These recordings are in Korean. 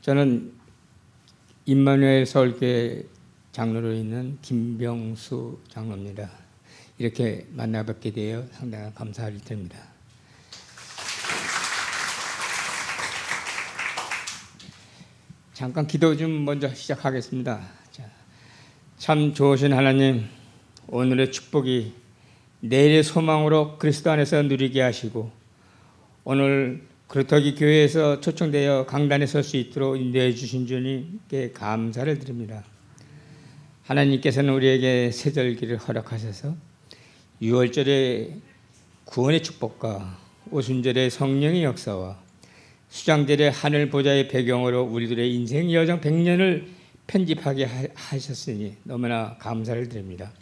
저는 임마누엘 서울교회 장로로 있는 김병수 장로입니다. 이렇게 만나뵙게 되어 상당히 감사를 드립니다. 잠깐 기도 좀 먼저 시작하겠습니다. 참 좋으신 하나님, 오늘의 축복이 내일의 소망으로 그리스도 안에서 누리게 하시고 오늘 그루터기 교회에서 초청되어 강단에 설 수 있도록 인도해 주신 주님께 감사를 드립니다. 하나님께서는 우리에게 새절기를 허락하셔서 6월절의 구원의 축복과 오순절의 성령의 역사와 수장절의 하늘 보좌의 배경으로 우리들의 인생 여정 100년을 편집하게 하셨으니 너무나 감사를 드립니다.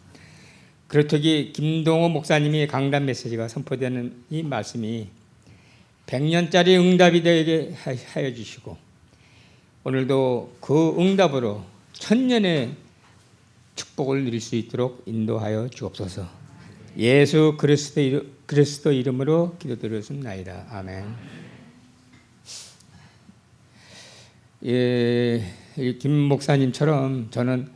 그루터기 김동호 목사님이 강단 메시지가 선포되는 이 말씀이 100년짜리 응답이 되게 하여 주시고 오늘도 그 응답으로 1000년의 축복을 누릴 수 있도록 인도하여 주옵소서. 예수 그리스도 이름으로 기도드렸습니다. 아멘. 김 목사님처럼 저는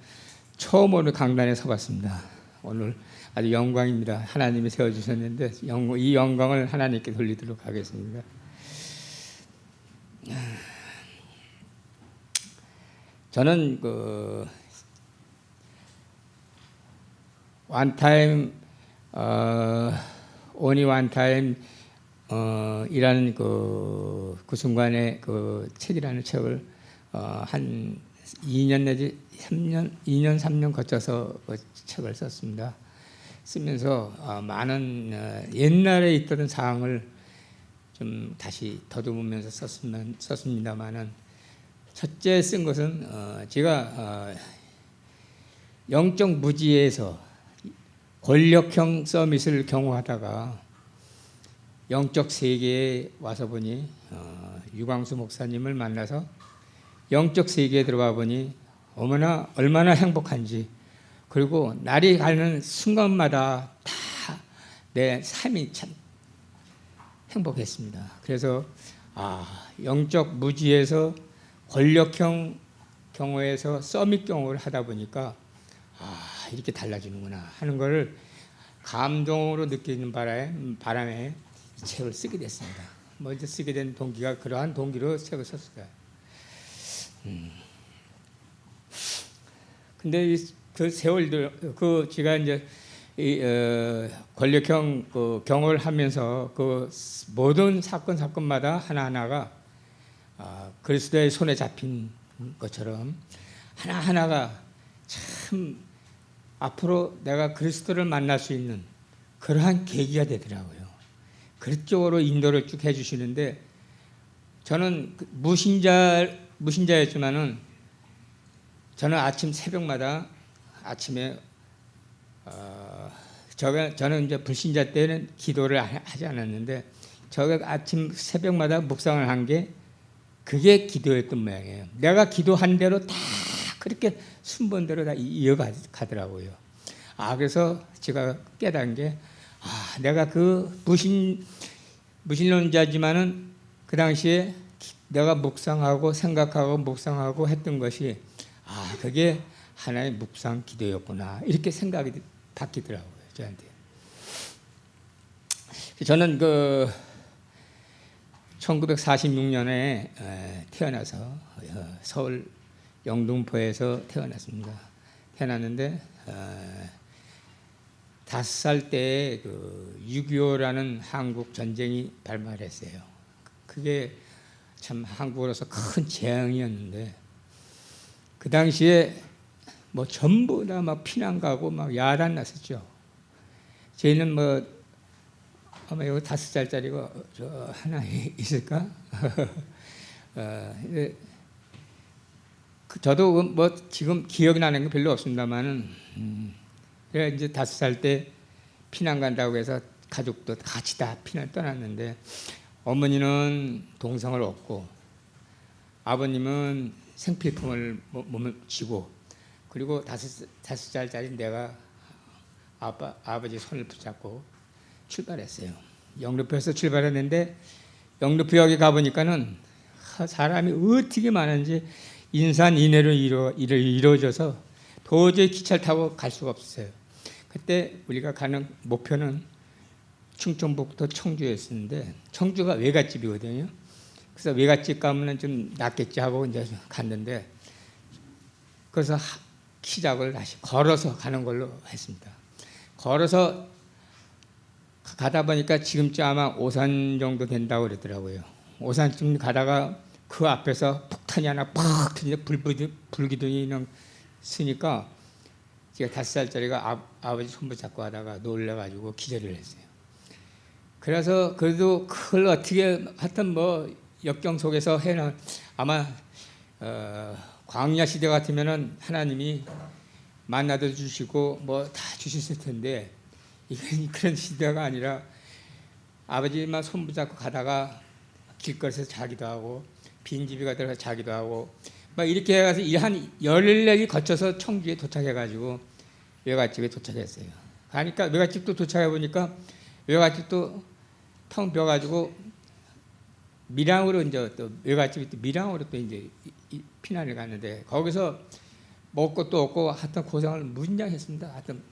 처음으로 강단에 서봤습니다. 오늘 아주 영광입니다. 하나님이 세워주셨는데 이 영광을 하나님께 돌리도록 하겠습니다. 저는 only one time 이라는 그 순간에 그 책이라는 책을 한 2년 내지 3년 거쳐서 그 책을 썼습니다. 쓰면서 많은 옛날에 있던 사항을 좀 다시 더듬으면서 썼습니다만은 첫째 쓴 것은 제가 영적 무지에서 권력형 서밋을 경험하다가 영적 세계에 와서 보니 유광수 목사님을 만나서 영적 세계에 들어가 보니 얼마나 행복한지, 그리고 날이 가는 순간마다 다 내 삶이 참 행복했습니다. 그래서 영적 무지에서 권력형 경우에서 서밋 경우를 하다 보니까 이렇게 달라지는구나 하는 것을 감동으로 느끼는 바람에 이 책을 쓰게 됐습니다. 먼저 쓰게 된 동기가 그러한 동기로 책을 썼어요. 근데 그 세월들, 제가 이제 권력형 경험을 하면서 그 모든 사건마다 하나하나가 그리스도의 손에 잡힌 것처럼 하나하나가 참 앞으로 내가 그리스도를 만날 수 있는 그러한 계기가 되더라고요. 그쪽으로 인도를 쭉 해주시는데 저는 무신자였지만은 저는 아침 새벽마다 아침에 저는 이제 불신자 때는 기도를 하지 않았는데 제가 아침 새벽마다 묵상을 한 게 그게 기도였던 모양이에요. 내가 기도한 대로 다 그렇게 순번대로 다 이어가더라고요. 그래서 제가 깨달은 게 내가 그 무신론자지만은 그 당시에 내가 묵상하고 생각하고 묵상하고 했던 것이 그게 하나의 묵상 기도였구나, 이렇게 생각이 바뀌더라고요, 저한테. 저는 1946년에 태어나서 서울 영등포에서 태어났습니다. 태어났는데 5살 때 6.25라는 한국 전쟁이 발발했어요. 그게 참 한국으로서 큰 재앙이었는데 그 당시에 전부 다 피난 가고 야단 났었죠. 저희는 아마 여기 5살짜리가 하나 있을까? 저도 지금 기억이 나는 게 별로 없습니다만은 제가 이제 5살 때 피난 간다고 해서 가족도 같이 다 피난 떠났는데 어머니는 동성을 얻고 아버님은 생필품을 몸에 쥐고, 그리고 5살짜리 내가 아버지 손을 붙잡고 출발했어요. 영등포에서 출발했는데 영등포역에 가보니까는 사람이 어떻게 많은지 인산인해로 이루어져서 도저히 기차를 타고 갈 수가 없었어요. 그때 우리가 가는 목표는 충청북도 청주였었는데 청주가 외갓집이거든요. 그래서 외갓집 가면은 좀 낫겠지 하고 이제 갔는데 그래서 시작을 다시 걸어서 가는 걸로 했습니다. 걸어서 가다 보니까 지금쯤 아마 오산 정도 된다고 그러더라고요. 오산쯤 가다가 그 앞에서 폭탄이 하나 팍 터지는데 불기둥이 쓰니까 제가 5살짜리가 아버지 손 붙잡고 하다가 놀래가지고 기절을 했어요. 그래서 그래도 그걸 어떻게 하여튼 뭐 역경 속에서 해는 아마 광야 시대 같으면은 하나님이 만나도 주시고 뭐 다 주셨을 텐데 이건 그런 시대가 아니라 아버지만 손 붙잡고 가다가 길거리에서 자기도 하고 빈집이가 들어가서 자기도 하고 막 이렇게 해가서 한 열흘이 거쳐서 청주에 도착해가지고 외갓집에 도착했어요. 가니까 외갓집도 도착해 보니까 외갓집도 텅 비어가지고 밀양으로 이제 또 외갓집이 또 밀양으로 또 이제 피난을 갔는데 거기서 먹을 것도 없고 하여튼 고생을 무진장 했습니다. 하여튼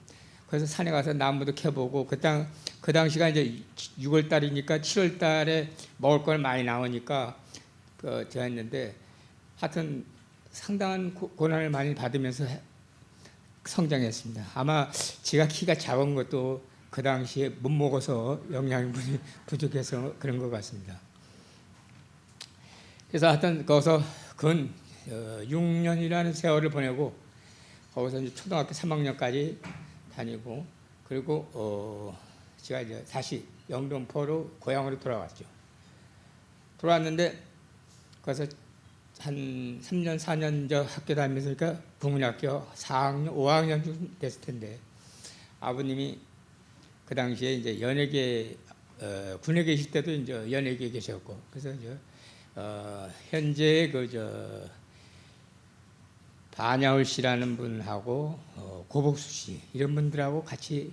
그래서 산에 가서 나무도 캐보고 그 당시가 이제 6월 달이니까 7월 달에 먹을 걸 많이 나오니까 제가 했는데 하여튼 상당한 고난을 많이 받으면서 성장했습니다. 아마 제가 키가 작은 것도 그 당시에 못 먹어서 영양이 부족해서 그런 것 같습니다. 그래서 하여튼 거기서 근 6년이라는 세월을 보내고 거기서 이제 초등학교 3학년까지 다니고 그리고 제가 이제 다시 영등포로 고향으로 돌아왔죠. 돌아왔는데 거기서 한 3년 4년 저 학교 다니면서 국민학교 4학년 5학년쯤 됐을 텐데 아버님이 그 당시에 이제 연예계 군에 계실 때도 이제 연예계에 계셨고 그래서 현재 반야울 씨라는 분하고 고복수 씨 이런 분들하고 같이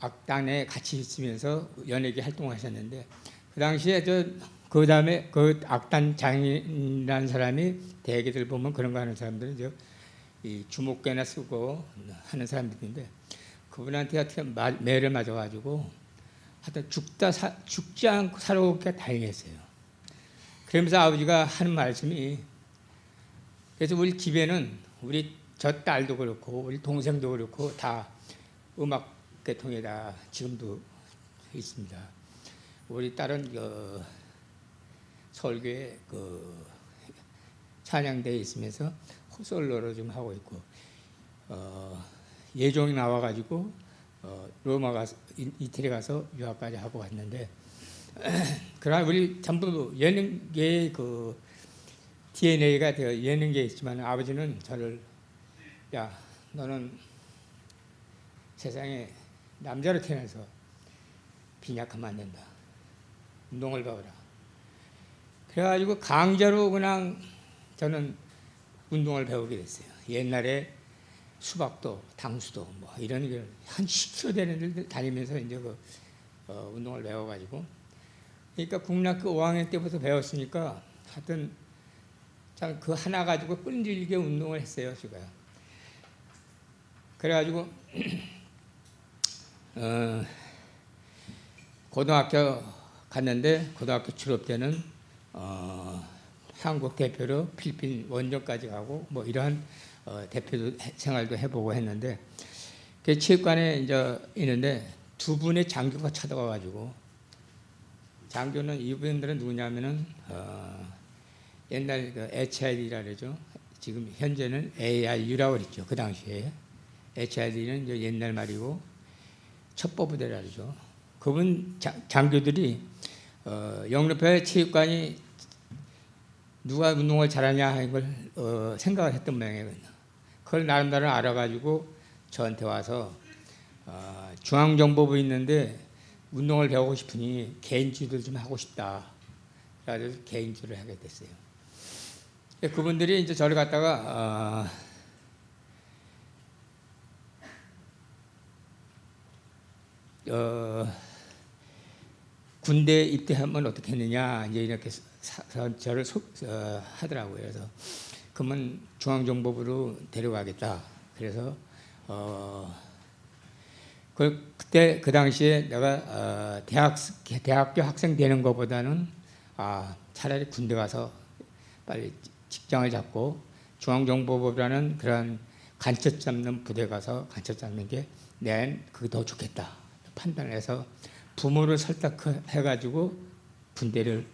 악단에 같이 있으면서 연예계 활동하셨는데 그 당시에 그 다음에 그 악단 장인이라는 사람이 대개들 보면 그런 거 하는 사람들은 이 주목괴나 쓰고 하는 사람들인데 그분한테 어떻게 매를 맞아가지고 하여튼 죽지 않고 살아오기가 다행했어요. 그러면서 아버지가 하는 말씀이 그래서 우리 집에는 우리 저 딸도 그렇고 우리 동생도 그렇고 다 음악 계통에다 지금도 있습니다. 우리 딸은 서울교회 찬양대에 있으면서 솔로로 좀 하고 있고 예종이 나와가지고 로마 가서 이태리 가서 유학까지 하고 왔는데 그러나 우리 전부 예능계의 DNA가 되어 예능계에 있지만 아버지는 저를 야 너는 세상에 남자로 태어나서 빈약하면 안 된다. 운동을 배워라. 그래가지고 강제로 그냥 저는 운동을 배우게 됐어요. 옛날에 수박도 당수도 뭐 이런 게 한 10km 되는 데 다니면서 이제 운동을 배워가지고 그러니까 국민학교 5학년 때부터 배웠으니까 하여튼 참 그 하나 가지고 끈질기게 운동을 했어요, 제가. 그래가지고 고등학교 갔는데 고등학교 졸업 때는 한국 대표로 필리핀 원정까지 가고 뭐 이러한 대표 생활도 해보고 했는데 그 체육관에 이제 있는데 두 분의 장교가 찾아와가지고 장교는 이분들은 누구냐면은 옛날 HID라 그러죠. 지금 현재는 AIU라고 그랬죠. 그 당시에 HID는 이제 옛날 말이고 첩보부대라 그러죠. 그분 장교들이 영등포 체육관이 누가 운동을 잘하냐 하는 걸 생각을 했던 모양이에요. 그걸 나름대로 알아가지고 저한테 와서 중앙정보부 있는데 운동을 배우고 싶으니 개인주도 좀 하고 싶다. 그래서 개인주를 하게 됐어요. 그분들이 이제 저를 갖다가 군대 입대하면 어떻게 했느냐 이제 이렇게 저를 하더라고요. 그래서 그러면 중앙정보부로 데려가겠다. 그래서 그때 그 당시에 내가 대학교 학생 되는 것보다는 차라리 군대 가서 빨리 직장을 잡고 중앙정보부라는 그런 간첩 잡는 부대 가서 간첩 잡는 게 그게 더 좋겠다 판단을 해서 부모를 설득해가지고 군대를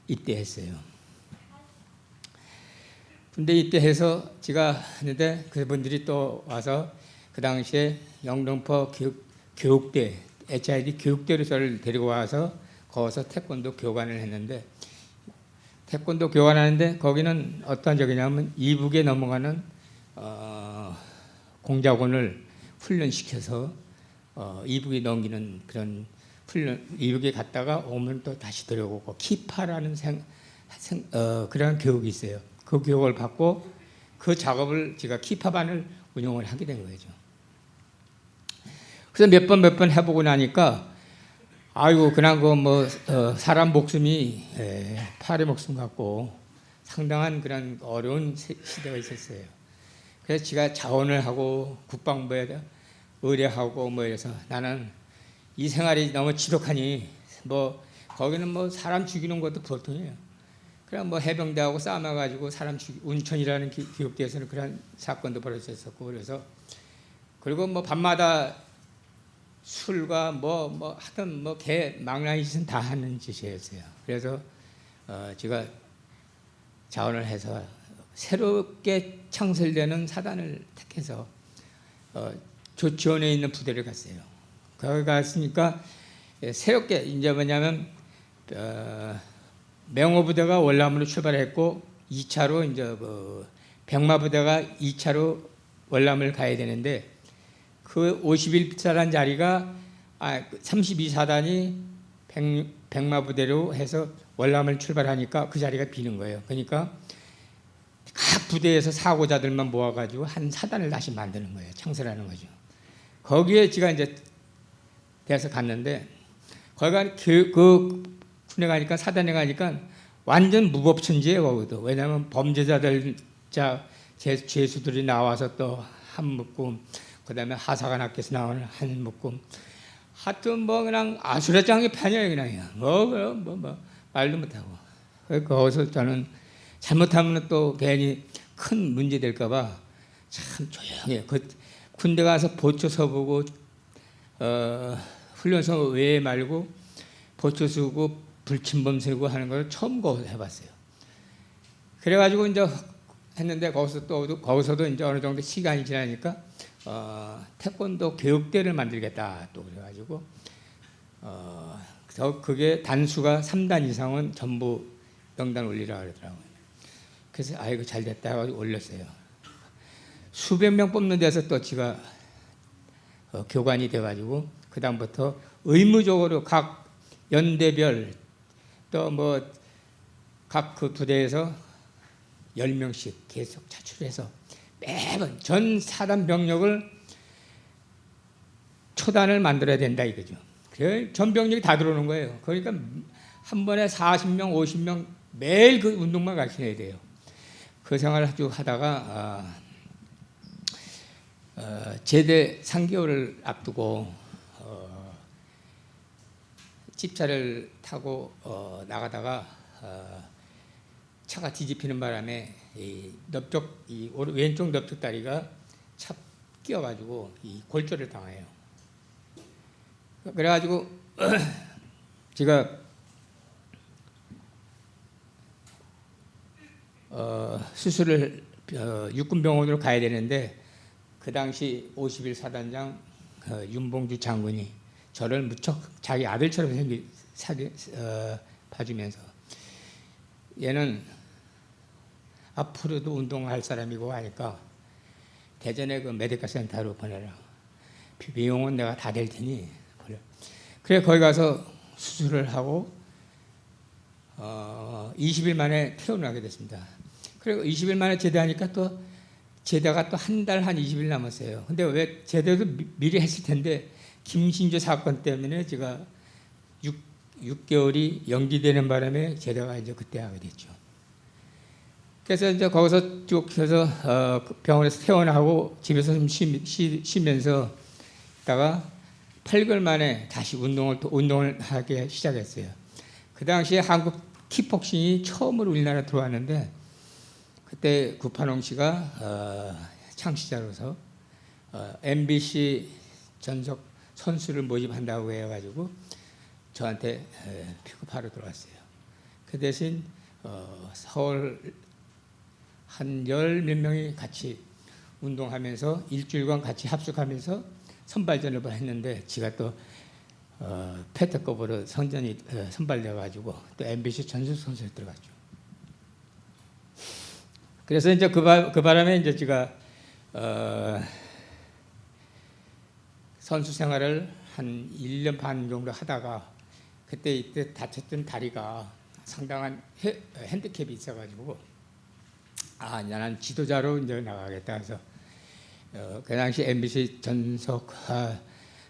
입대했어요. 군대 입대해서 제가 하는데 그분들이 또 와서 그 당시에 영등포 교육대, HID 교육대로 저를 데리고 와서 거기서 태권도 교관을 했는데 태권도 교관하는데 거기는 어떤 적이냐면 이북에 넘어가는 공작원을 훈련시켜서 이북에 넘기는 그런 훈련, 이북에 갔다가 오면 또 다시 들어오고 키파라는 그런 교육이 있어요. 그 교육을 받고 그 작업을 제가 키파반을 운영을 하게 된 거죠. 그래서 몇 번 해보고 나니까 아이고 그냥 사람 목숨이 파리 목숨 같고 상당한 그런 어려운 시대가 있었어요. 그래서 제가 자원을 하고 국방부에 의뢰하고 이래서 나는 이 생활이 너무 지독하니 거기는 사람 죽이는 것도 보통이에요. 그냥 해병대하고 싸움해가지고 사람 운천이라는 기업대에서는 그런 사건도 벌어졌었고 그래서 그리고 밤마다 술과 하여튼 개 망나니 짓은 다 하는 짓이었어요. 그래서 제가 자원을 해서 새롭게 창설되는 사단을 택해서 조치원에 있는 부대를 갔어요. 거기 갔으니까 새롭게 이제 뭐냐면 명호부대가 월남으로 출발했고 2차로 이제 백마부대가 2차로 월남을 가야 되는데 그 51사단 자리가 32사단이 백마부대로 해서 월남을 출발하니까 그 자리가 비는 거예요. 그러니까 각 부대에서 사고자들만 모아가지고 한 사단을 다시 만드는 거예요. 창설하는 거죠. 거기에 제가 이제 돼서 갔는데 거기가 그 군에 가니까 사단에 가니까 완전 무법천지예요. 거기도. 왜냐하면 범죄자들 죄수들이 나와서 또 한 묶음, 그다음에 하사관학교에서 나오는 한 묶음, 하여튼 그냥 아수라장의 편이에요. 그냥 말도 못하고. 거기서 저는 잘못하면 또 괜히 큰 문제 될까봐 참 조용해요. 군대 가서 보초 서보고 훈련소 외에 말고 보초 쓰고 불침범 쓰고 하는 걸 처음 해봤어요. 그래가지고 이제 했는데 거기서도 이제 어느 정도 시간이 지나니까 태권도 교육대를 만들겠다 또 그래가지고 그게 단수가 3단 이상은 전부 명단 올리라 그러더라고요. 그래서 아이고 잘 됐다 해가지고 올렸어요. 수백 명 뽑는 데서 또 제가 교관이 돼가지고 그 다음부터 의무적으로 각 연대별 또 각 그 부대에서 10명씩 계속 차출해서 매번 전 사단 병력을 초단을 만들어야 된다 이거죠. 그래 전 병력이 다 들어오는 거예요. 그러니까 한 번에 40명, 50명 매일 그 운동만 가르쳐야 돼요. 그 생활을 쭉 하다가 제대 3개월을 앞두고 집차를 타고 나가다가 차가 뒤집히는 바람에 이 왼쪽 넓적 다리가 차 끼어가지고 이 골절을 당해요. 그래가지고 제가 수술을 육군병원으로 가야 되는데 그 당시 51사단장 윤봉주 장군이 저를 무척 자기 아들처럼 봐주면서 얘는 앞으로도 운동할 사람이고 하니까 대전에 그 메디컬 센터로 보내라. 비용은 내가 다 댈 테니 그래 거기 가서 수술을 하고 20일 만에 퇴원을 하게 됐습니다. 그리고 20일 만에 제대하니까 또 제대가 또 한 달 한 20일 남았어요. 근데 왜 제대도 미리 했을 텐데 김신조 사건 때문에 제가 6개월이 연기되는 바람에 제대가 이제 그때 하게 됐죠. 그래서 이제 거기서 쭉 해서 병원에서 퇴원하고 집에서 좀 쉬면서 있다가 8개월 만에 다시 운동을 하기 시작했어요. 그 당시에 한국 킥복싱이 처음으로 우리나라 들어왔는데 그때 구판홍 씨가 창시자로서 MBC 전속 선수를 모집한다고 해가지고 저한테 픽업하러 들어왔어요. 그 대신 서울 한 10몇 명이 같이 운동하면서 일주일간 같이 합숙하면서 선발전을 했는데 지가 또 패트급으로 선발돼가지고 또 MBC 전속 선수에 들어갔죠. 그래서 이제 그 바람에 이제 제가 선수 생활을 한 1년 반 정도 하다가 이때 다쳤던 다리가 상당한 핸디캡이 있어가지고 나는 지도자로 이제 나가겠다 해서 그 당시 MBC 전속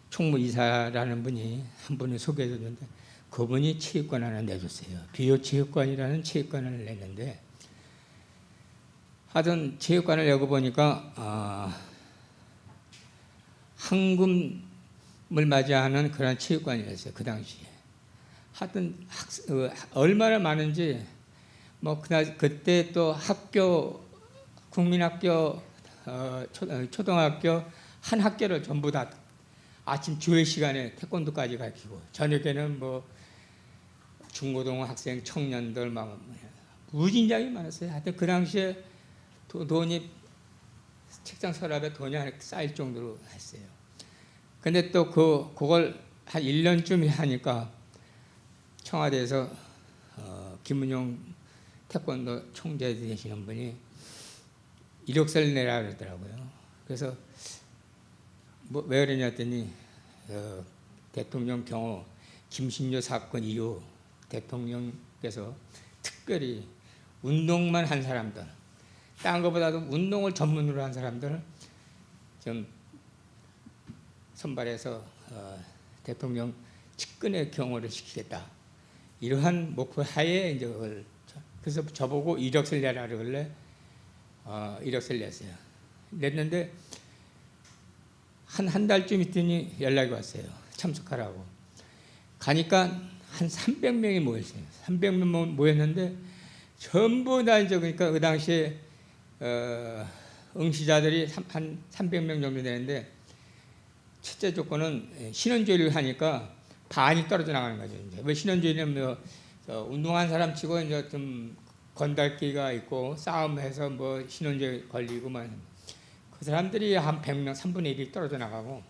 총무이사라는 분이 한 분을 소개해줬는데 그분이 체육관 하나 내줬어요. 비호체육관이라는 체육관을 냈는데 하여튼 체육관을 내고 보니까 황금을 맞이하는 그런 체육관이었어요. 그 당시에. 하여튼 얼마나 많은지 그때 또 학교 국민학교 초등학교 한 학교를 전부 다 아침 조회 시간에 태권도까지 가르치고 저녁에는 중고등 학생 청년들 무진장이 많았어요. 하여튼 그 당시에 돈이 책장 서랍에 돈이 쌓일 정도로 했어요. 근데 또 그걸 한 1년쯤 하니까 청와대에서 김은용 태권도 총재 되시는 분이 이력서를 내라 그러더라고요. 그래서 왜 그러냐 했더니 대통령 경호 김신조 사건 이후 대통령께서 특별히 운동만 한 사람들, 딴 것보다도 운동을 전문으로 한 사람들을 좀 선발해서 대통령 측근의 경호를 시키겠다. 이러한 목표 하에 이제 그래서 저보고 이력서를 내라 그러길래 이력서를 냈어요. 냈는데 한 달쯤 있더니 연락이 왔어요. 참석하라고. 가니까 한 300명이 모였어요. 300명 모였는데 전부 다 이제 그러니까 그 당시에 응시자들이 한 300명 정도 되는데 첫째 조건은 신원조회를 하니까 반이 떨어져 나가는 거죠. 이제 왜 신원조회는 운동한 사람 치고 이제 좀 건달기가 있고 싸움해서 신원조회 걸리고 그 사람들이 한 100명 3분의 1이 떨어져 나가고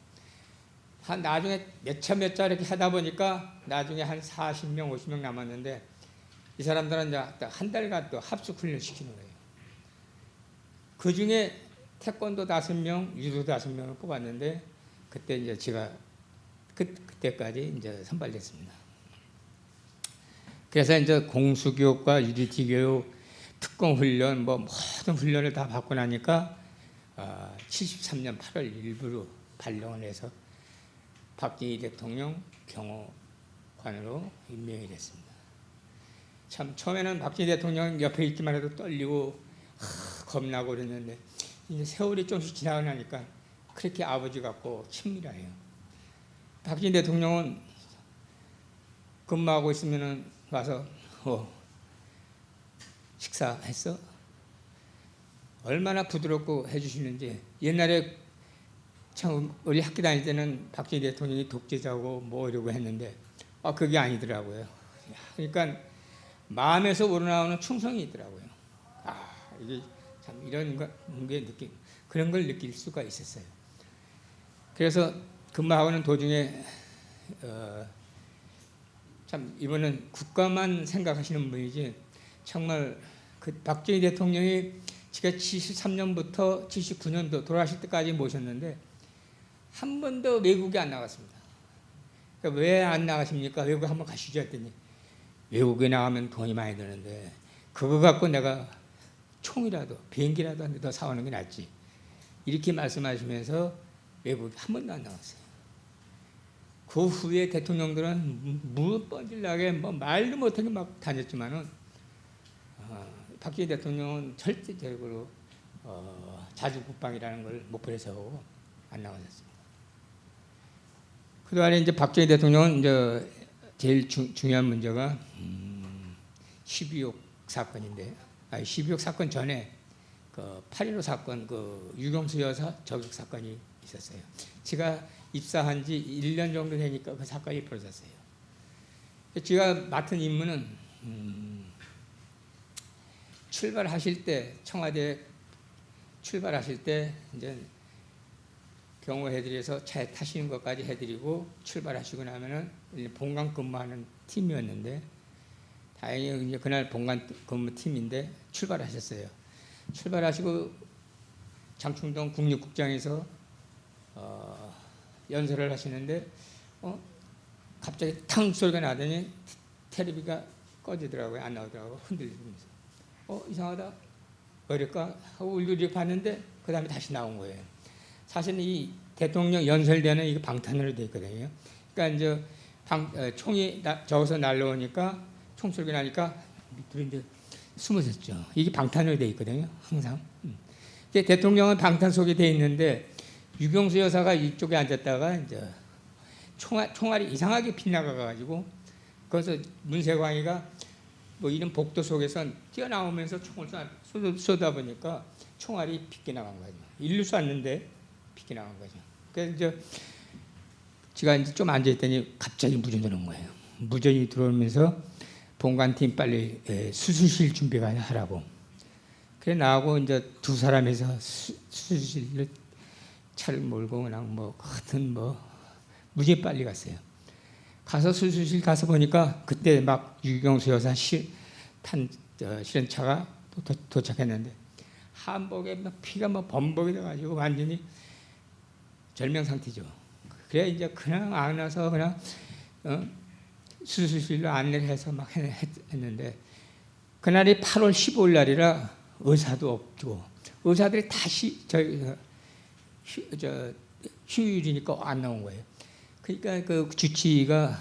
한 나중에 몇 차 이렇게 하다 보니까 나중에 한 40명 50명 남았는데 이 사람들은 이제 한 달간 또 합숙 훈련 시키는 거예요. 그 중에 태권도 5명, 유도 5명을 뽑았는데 그때 이제 제가 그때까지 이제 선발됐습니다. 그래서 이제 공수교육과 유리티 교육, 특공 훈련 모든 훈련을 다 받고 나니까 73년 8월 1일부로 발령을 해서 박정희 대통령 경호관으로 임명이 됐습니다. 참 처음에는 박정희 대통령 옆에 있기만 해도 떨리고 겁나고 그랬는데 이제 세월이 조금씩 지나고 나니까 그렇게 아버지 같고 친밀해요. 박정희 대통령은 근무하고 있으면은 와서 식사했어? 얼마나 부드럽고 해주시는지. 옛날에 참 우리 학교 다닐 때는 박정희 대통령이 독재자고 이러고 했는데 그게 아니더라고요. 그러니까 마음에서 우러나오는 충성이 있더라고요. 이게 참 이런 게 그런 걸 느낄 수가 있었어요. 그래서 근무하고는 도중에 참 이분은 국가만 생각하시는 분이지 정말 그 박정희 대통령이 제가 73년부터 79년도 돌아가실 때까지 모셨는데 한 번도 외국에 안 나갔습니다. 그러니까 왜 안 나가십니까? 외국에 한번 가시죠 했더니 외국에 나가면 돈이 많이 드는데 그거 갖고 내가 총이라도 비행기라도 한 대 더 사오는 게 낫지. 이렇게 말씀하시면서 외국에 한 번도 안 나갔어요. 그 후에 대통령들은 무뻔질나게 뭐 말도 못하게 막 다녔지만은 박정희 대통령은 절대적으로 자주국방이라는 걸 목표로 세우고 안 나왔습니다. 그동안에 이제 박정희 대통령은 이제 제일 중요한 문제가 12.6 사건인데, 12.6 사건 전에 그 8.15 사건, 그 유경수 여사 저격 사건이 있었어요. 제가 입사한 지 1년 정도 되니까 그 사건이 벌어졌어요. 제가 맡은 임무는 출발하실 때, 청와대 출발하실 때 이제 경호해드려서 차에 타시는 것까지 해드리고 출발하시고 나면은 본관 근무하는 팀이었는데, 다행히 이제 그날 본관 근무 팀인데 출발하셨어요. 출발하시고 장충동 국립국장에서 연설을 하시는데 갑자기 탕 소리가 나더니 텔레비가 꺼지더라고요. 안 나오더라고요. 흔들리면서 이상하다, 왜일까 하고 울리리 봤는데 그 다음에 다시 나온 거예요. 사실은 이 대통령 연설대는 이게 방탄으로 되어 있거든요. 그러니까 이제 총이 저기서 날라오니까 총소리가 나니까 밑으로 이제 숨어졌죠. 이게 방탄으로 되어 있거든요. 항상. 대통령은 방탄 속에 되어 있는데 유경수 여사가 이쪽에 앉았다가 이제 총알이 이상하게 빗나가가지고 거기서 문세광이가 뭐 이런 복도 속에서 뛰어나오면서 총을 쏘다 보니까 총알이 빗겨나간 거죠. 일로 쐈는데 빗겨나간 거죠. 그래서 이제 제가 이제 좀 앉아있더니 갑자기 무전이 들어온 거예요. 무전이 들어오면서 본관팀 빨리 수술실 준비가 하라고. 그래 나하고 이제 두 사람에서 수술실로 차를 몰고 그냥 뭐 하여튼 뭐 무지히 빨리 갔어요. 가서 수술실 가서 보니까 그때 막 유경수 여사 실현차가 도착했는데 한복에 막 피가 막 범벅이 돼가지고 완전히 절명 상태죠. 그래 이제 그냥 안아서 그냥 수술실로 안내를 해서 막 했는데 그날이 8월 15일 날이라 의사도 없고 의사들이 다시 휴일이니까 안 나온 거예요. 그러니까 그 주치의가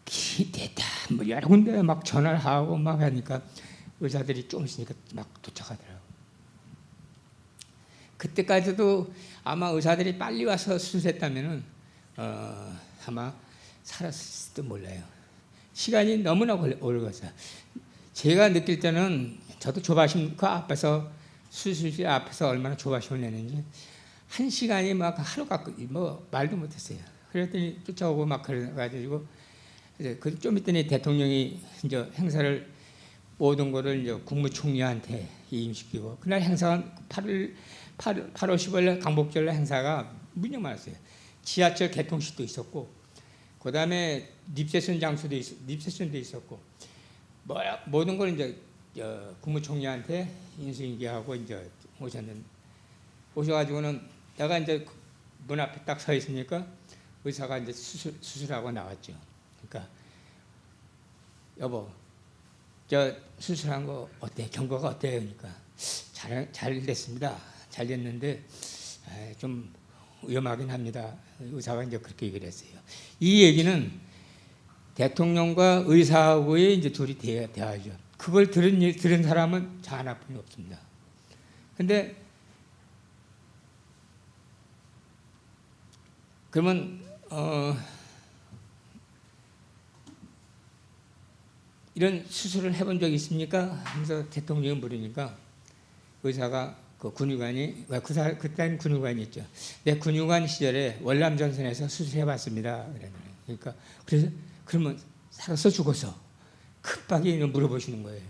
됐다 뭐 여러 군데 막 전화를 하고 막 하니까 의사들이 좀 있으니까 막 도착하더라고요. 그때까지도 아마 의사들이 빨리 와서 수술했다면은 아마 살았을지도 몰라요. 시간이 너무나 오래 갔어요. 제가 느낄 때는 저도 조바심 그 앞에서 수술실 앞에서 얼마나 조바심을 내는지 1시간이 막 하루 갖고 뭐 말도 못했어요. 그랬더니 쫓아오고 막 그래가지고 이제 그 좀 있더니 대통령이 이제 행사를 모든 거를 이제 국무총리한테 임시키고 그날 행사가 8월 15일 날 강복절 행사가 무척 많았어요. 지하철 개통식도 있었고 그 다음에 립세션도 있었고 모든 걸 이제 국무총리한테 인수인계하고 이제 오셔가지고는 내가 이제 문 앞에 딱 서 있으니까 의사가 이제 수술하고 나왔죠. 그러니까 여보, 저 수술한 거 어때? 경과가 어때요? 그러니까 잘 됐습니다. 잘 됐는데 좀 위험하긴 합니다. 의사가 이제 그렇게 얘기를 했어요. 이 얘기는 대통령과 의사하고의 이제 둘이 대화죠. 그걸 들은 사람은 저 하나뿐이 없습니다. 근데 그러면 이런 수술을 해본 적이 있습니까? 하면서 대통령이 물으니까 의사가 그 근육관이 그때는 근육관이 있죠. 내 근육관 시절에 월남전선에서 수술해봤습니다. 그러니까 그래서 그러면 살았어 죽었어? 급하게 물어보시는 거예요.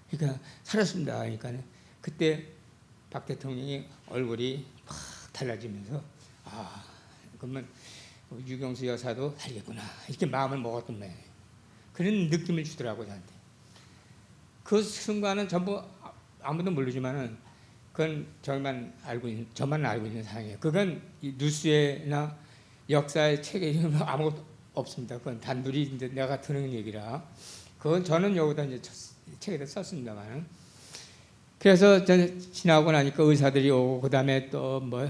그러니까 살았습니다. 그러니까 그때 박 대통령이 얼굴이 막 달라지면서 그러면 유경수 여사도 살겠구나 이렇게 마음을 먹었던 거예요. 그런 느낌을 주더라고요. 저한테. 그 순간은 전부 아무도 모르지만은 그건 저만 알고 있는 사항이에요. 그건 뉴스에나 역사의 책에 아무것도 없습니다. 그건 단둘이 이제 내가 들은 얘기라. 그건 저는 여기다 이제 책에다 썼습니다만. 그래서 저는 지나고 나니까 의사들이 오고 그다음에 또 뭐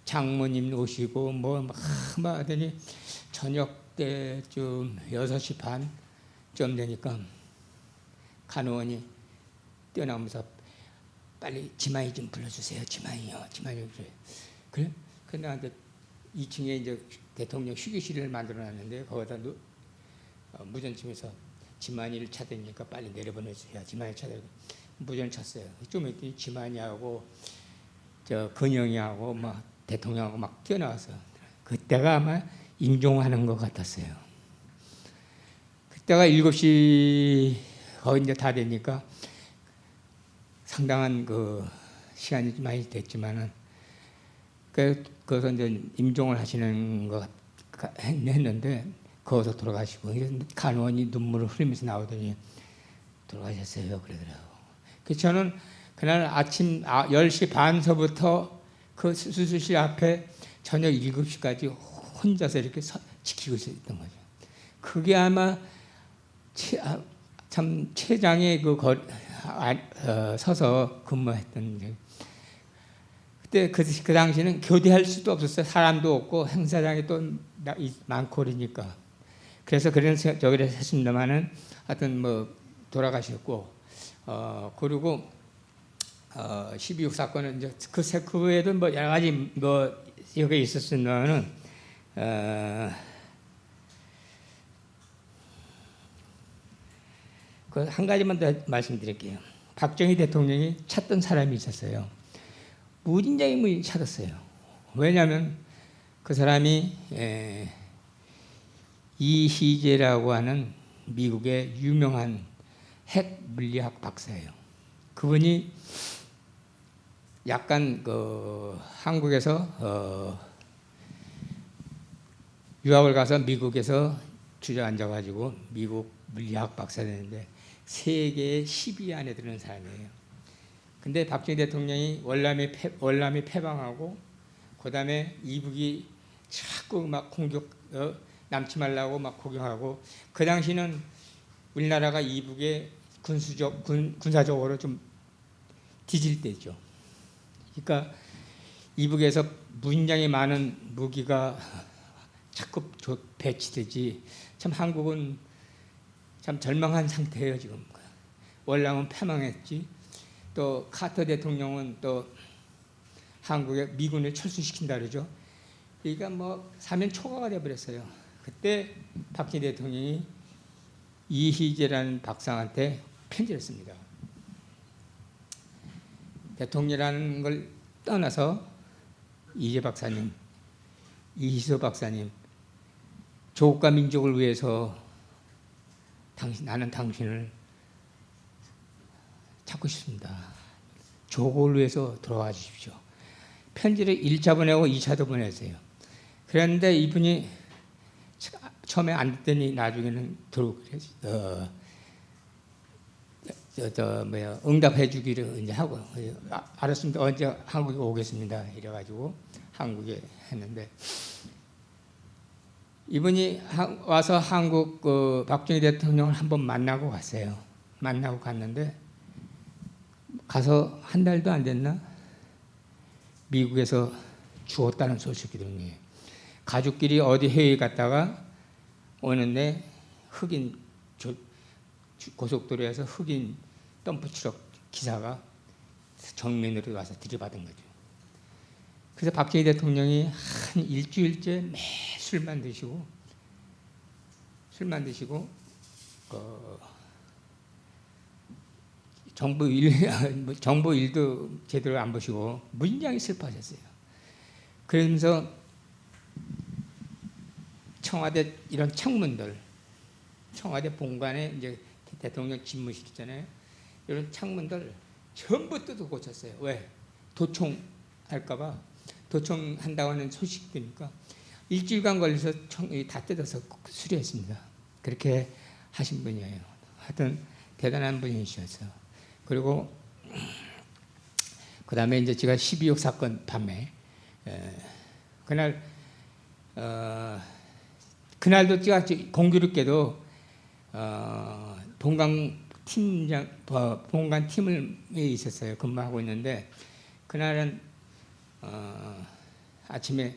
장모님 오시고 뭐 하더니 저녁 때쯤 6시 반쯤 되니까 간호원이 뛰어나오면서 빨리 지만이 좀 불러주세요. 지만이요. 그래? 근데 나한테 2층에 이제 대통령 휴게실을 만들어놨는데 거기다 무전침에서 지만이를 찾으니까 빨리 내려보내주세요. 지만이 찾아요. 무전 쳤어요. 좀 있더니 지만이하고 저 근영이하고 막 대통령하고 막 뛰어나와서 그때가 아마 임종하는 것 같았어요. 그때가 7시 거의 이제 다 되니까 상당한 그 시간이 많이 됐지만은 거기서 이제 임종을 하시는 거 했는데 거기서 돌아가시고 간호원이 눈물을 흘리면서 나오더니 돌아가셨어요 그러더라고. 그래서 저는 그날 아침 10시 반서부터 그 수술실 앞에 저녁 7시까지 혼자서 이렇게 지키고 있었던 거죠. 그게 아마 참 최장의 서서 근무했던. 그때 그 당시는 교대할 수도 없었어요. 사람도 없고 행사장이 또 많고 그러니까. 그래서 그런 저기를 했습니다만은 하여튼 뭐 돌아가셨고 그리고 12.6 사건은 이제 그 외에도 뭐 여러 가지 뭐 여기 있었으면은 그 한 가지만 더 말씀드릴게요. 박정희 대통령이 찾던 사람이 있었어요. 무진장이 찾았어요. 왜냐하면 그 사람이 이희재라고 하는 미국의 유명한 핵 물리학 박사예요. 그분이 약간 그 한국에서 유학을 가서 미국에서 주저앉아가지고 미국 물리학 박사 되는데 세계의 10위 안에 드는 사람이에요. 근데 박정희 대통령이 월남이 패방하고 그다음에 이북이 자꾸 막 공격 남지 말라고 막 공격하고 그 당시는 우리나라가 이북에 군사적으로 좀 뒤질 때죠. 그러니까 이북에서 무진장이 많은 무기가 자꾸 배치되지. 참 한국은 참 절망한 상태예요 지금. 월남은 패망했지. 또 카터 대통령은 또 한국에 미군을 철수시킨다 그러죠. 그러니까 뭐 사면 초과가 돼버렸어요. 그때 박정희 대통령이 이희재라는 박사한테 편지를 씁니다. 대통령이라는 걸 떠나서 이재 박사님, 이희서 박사님, 조국과 민족을 위해서 나는 당신을 찾고 싶습니다. 조국을 위해서 돌아와 주십시오. 편지를 1차 보내고 2차도 보냈어요. 그런데 이분이 처음에 안 듣더니 나중에는 응답해 주기를 이제 하고 알았습니다. 언제 한국에 오겠습니다. 이래가지고 한국에 했는데 이분이 와서 한국 박정희 대통령을 한번 만나고 갔어요. 만나고 갔는데 가서 한 달도 안 됐나? 미국에서 죽었다는 소식이 들은 거예요. 가족끼리 어디 해외 갔다가 오는데 흑인 고속도로에서 흑인 덤프트럭 기사가 정면으로 와서 들이받은 거죠. 그래서 박정희 대통령이 한 일주일째 매 술만 드시고 정보 일도 제대로 안 보시고 무진장히 슬퍼하셨어요. 그러면서 청와대 이런 창문들, 청와대 본관에 이제 대통령 집무실이잖아요. 이런 창문들 전부 뜯어 고쳤어요. 왜? 도청할까봐. 도청한다고 하는 소식 드니까 일주일간 걸려서 다 뜯어서 수리했습니다. 그렇게 하신 분이에요. 하여튼 대단한 분이셨어요. 그리고 그 다음에 이제 제가 12.6 사건 밤에 그날 그날도 제가 공교롭게도 본관 팀에 있었어요. 근무하고 있는데 그날은 아침에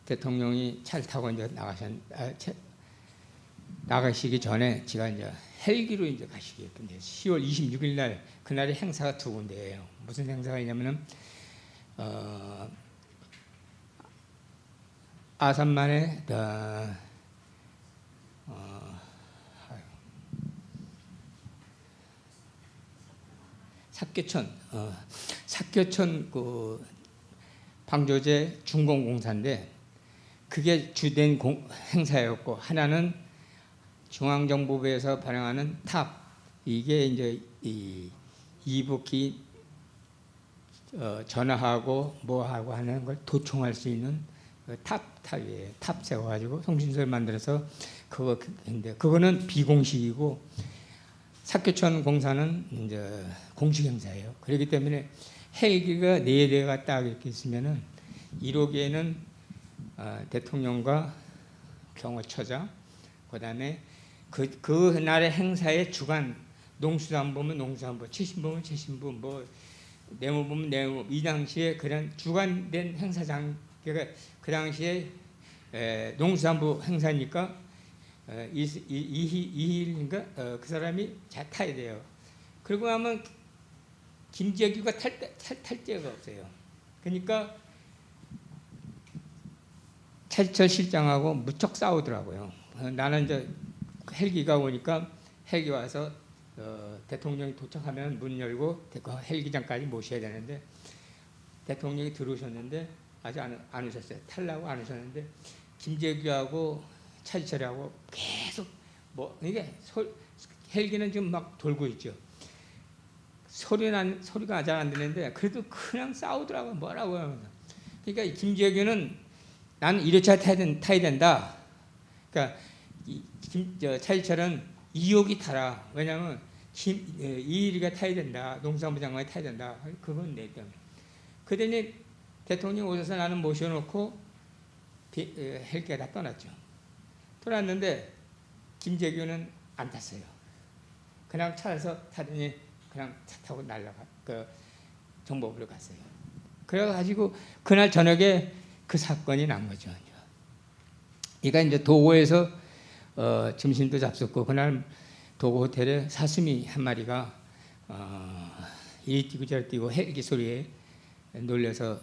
대통령이 차를 타고 이제 나가시기 전에 제가 이제 헬기로 이제 가시기 했는데 10월 26일 날 그날의 행사가 두 군데예요. 무슨 행사가 있냐면은 아산만에 삭교천 그 방조제 중공공사인데 그게 주된 행사였고, 하나는 중앙정보부에서 발행하는 탑, 이게 이제 이 이북이 전화하고 뭐하고 하는 걸 도청할 수 있는 그 탑이에요. 탑 세워가지고 통신소를 만들어서 그거인데, 그거는 비공식이고 삭교천 공사는 이제 공식 행사예요. 그렇기 때문에 헬기가 4대가 딱 이렇게 있으면은 1호기에는 대통령과 경호처장, 그다음에 그날의 행사의 주관, 농수산부면 농수산부, 최신부면 최신부, 뭐 내무부면 내무부, 이 당시에 그런 주관된 행사장, 그러니까 그 당시에 농수산부 행사니까 이희일인가 그 사람이 잘 타야 돼요. 그리고 하면 김재규가 탈 데가 없어요. 그러니까 차지철 실장하고 무척 싸우더라고요. 나는 이제 헬기가 오니까 헬기 와서 대통령이 도착하면 문 열고 헬기장까지 모셔야 되는데, 대통령이 들어오셨는데 아직 안 오셨어요. 타려고 안 오셨는데 김재규하고 차지철하고 계속 뭐 이게 헬기는 지금 막 돌고 있죠. 소리가 잘 안 들리는데 그래도 그냥 싸우더라고요. 뭐라고 하면서. 그러니까 김재규는 나는 1호차 타야 된다. 그러니까 차지철은 2호기 타라. 왜냐하면 이일이가 타야 된다. 농수산부 장관이 타야 된다. 그건 내 때문에. 그러더니 대통령 오셔서 나는 모셔놓고 헬기가 다 떠났죠. 떠났는데 김재규는 안 탔어요. 그냥 차에서 타더니 그냥 차 타고 정보부로 갔어요. 그래가지고 그날 저녁에 그 사건이 난 거죠. 그러니까 이제 도고에서 점심도 잡섰고, 그날 도고 호텔에 사슴이 한 마리가 이리 뛰고 저리 뛰고 헬기 소리에 놀려서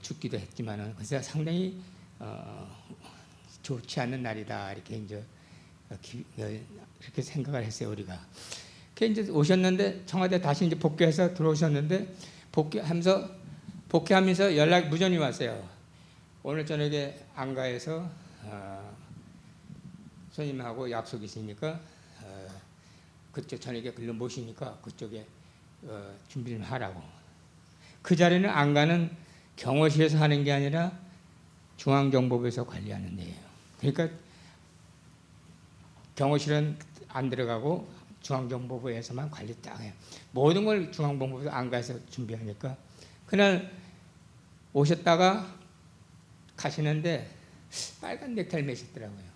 죽기도 했지만은, 그래서 상당히 좋지 않은 날이다, 이렇게 이제 그렇게 생각을 했어요, 우리가. 그 이제 오셨는데 청와대 다시 이제 복귀해서 들어오셨는데 복귀하면서 연락 무전이 왔어요. 오늘 저녁에 안가에서 손님하고 약속이 있으니까 그쪽 저녁에 글로 모시니까 그쪽에 준비를 하라고. 그 자리는 안가는 경호실에서 하는 게 아니라 중앙정보부에서 관리하는 데예요. 그러니까 경호실은 안 들어가고 중앙정보부에서만 관리 딱 해요. 모든 걸 중앙정보부에서 안가에서 준비하니까 그날 오셨다가 가시는데 빨간 넥타이를 매셨더라고요.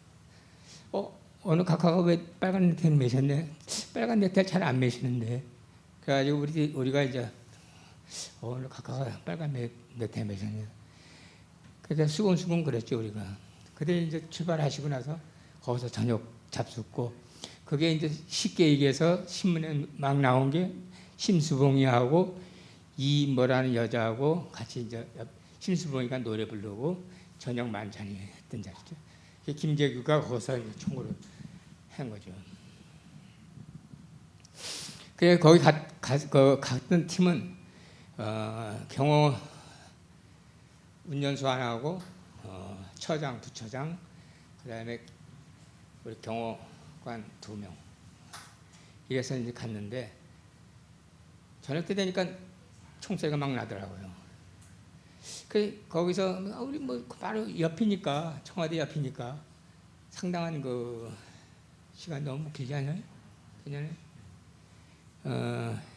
어느 각하가 왜 빨간 넥타이를 매셨네? 빨간 넥타이 잘 안 매시는데. 그래가지고 우리가 이제 어느 각하가 빨간 넥타이 매셨네. 그래서 수근수근 그랬죠, 우리가. 그때 이제 출발하시고 나서 거기서 저녁 잡숫고, 그게 이제 쉽게 얘기해서 신문에 막 나온 게 심수봉이하고 이뭐라는 여자하고 같이 이제 심수봉이가 노래 부르고 저녁 만찬이 했던 자리죠. 김재규가 거기서 총으로 한 거죠. 그래 거기 갔던 팀은 경호 운전수 하나하고 처장, 부처장, 그다음에 우리 경호관 2명. 이래서 이제 갔는데 저녁 때 되니까 총소리가 막 나더라고요. 거기서 우리 뭐 바로 옆이니까, 청와대 옆이니까 상당한 그 시간 너무 길지 않아요? 그냥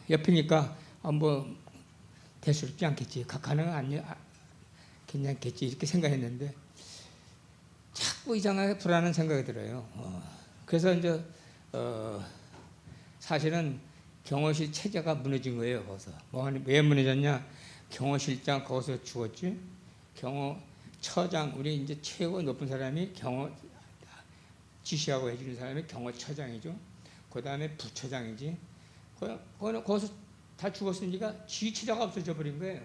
옆이니까 뭐 대수롭지 않겠지, 각하는 괜찮겠지 이렇게 생각했는데 자꾸 이상하게 불안한 생각이 들어요. 그래서 이제 사실은 경호실 체제가 무너진 거예요. 거기서 왜 무너졌냐? 경호실장 거기서 죽었지. 경호처장, 우리 이제 최고 높은 사람이 경호 지시하고 해주는 사람이 경호처장이죠. 그 다음에 부처장이지. 거기서 다 죽었으니까 지휘처자가 없어져 버린 거예요.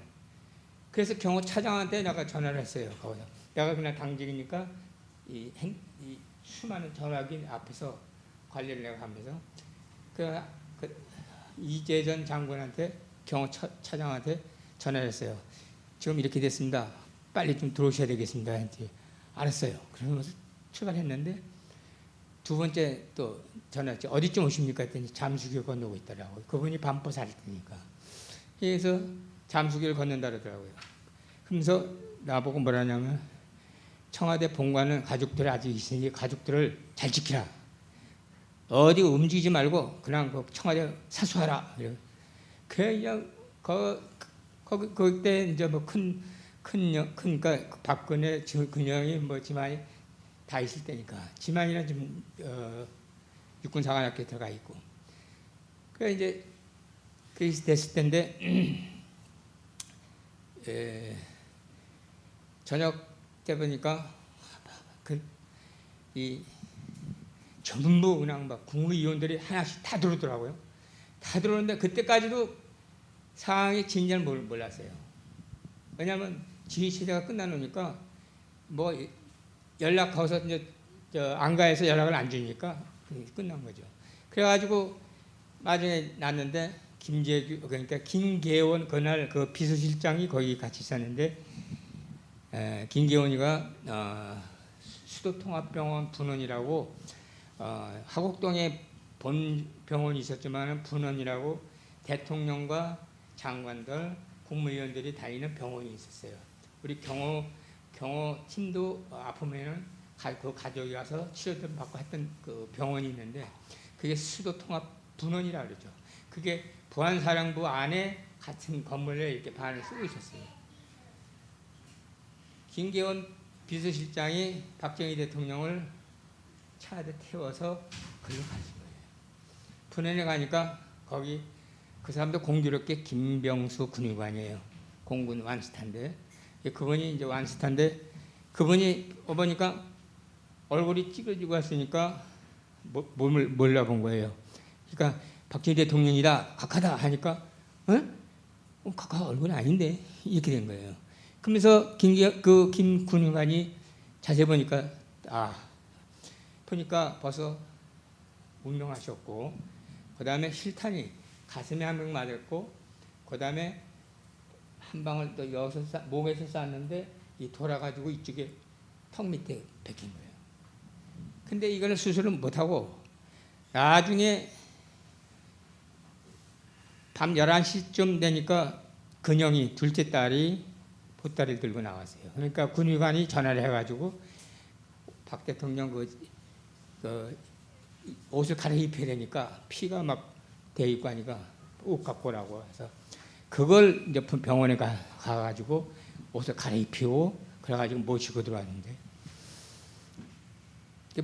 그래서 경호차장한테 내가 전화를 했어요. 거기서 내가 그냥 당직이니까 이 수많은 전화기 앞에서 관리를 내가 하면서 그 이재전 장군한테 경호차장한테 전화를 했어요. 지금 이렇게 됐습니다. 빨리 좀 들어오셔야 되겠습니다. 알았어요. 그러면서 출발했는데 두 번째 또 전화했죠. 어디쯤 오십니까? 했더니 잠수길 건너고 있더라고요. 그분이 반포 살 테니까. 그래서 잠수길 건넌다 그러더라고요. 그러면서 나보고 뭐라냐면 청와대 본관은 가족들이 아직 있으니 가족들을 잘 지키라. 어디 움직이지 말고 그냥 그 청와대 사수하라. 그냥 그때 이제 뭐 그러니까 박근혜 근영이 뭐 지만이 다 있을 때니까 지만이는 좀 육군사관학교에 들어가 있고 그 이제 그래서 됐을 텐데 저녁 때 보니까 이 전부 그냥 막 국무위원들이 하나씩 다 들어오더라고요. 다 들어오는데 그때까지도 상황이 진지를 몰랐어요. 왜냐하면 지휘체제가 끝나놓으니까 뭐 연락 거기서 이제 안가에서 연락을 안 주니까 끝난 거죠. 그래가지고 나중에 났는데 김재규 그러니까 김계원 그날 그 비서실장이 거기 같이 있었는데 김계원이가 수도통합병원 분원이라고 하곡동에 본 병원이 있었지만 분원이라고 대통령과 장관들 국무위원들이 다니는 병원이 있었어요. 우리 경호팀도 아프면은 그 가족이 와서 치료를 받고 했던 그 병원이 있는데 그게 수도통합 분원이라 그러죠. 그게 보안사령부 안에 같은 건물에 이렇게 반을 쓰고 있었어요. 김계원 비서실장이 박정희 대통령을 차 안에 태워서 글로 가신 거예요. 분원에 가니까 거기 그 사람도 공교롭게 김병수 군의관이에요. 공군 완스타인데 그분이 이제 완스타인데 그분이 보니까 얼굴이 찌그러지고 왔으니까 몸을 몰라본 거예요. 그러니까 박정희 대통령이다 각하다 하니까 각하 얼굴은 아닌데 이렇게 된 거예요. 그러면서 김 군의관이 자세히 보니까 보니까 벌써 운명하셨고 그 다음에 실탄이 가슴에 한 방 맞았고 그 다음에 한 방을 또 여기서 목에서 쐈는데 이 돌아가지고 이쪽에 턱 밑에 베낀 거예요. 근데 이거는 수술을 못하고 나중에 밤 11시쯤 되니까 근영이 둘째 딸이 보따리를 들고 나왔어요. 그러니까 군의관이 전화를 해가지고 박 대통령 그 옷을 갈아입혀야 되니까 피가 막 대입고 하니까 옷 갖고 오라고 해서 그걸 이제 병원에 가가지고 옷을 갈아입히고 그래가지고 모시고 들어왔는데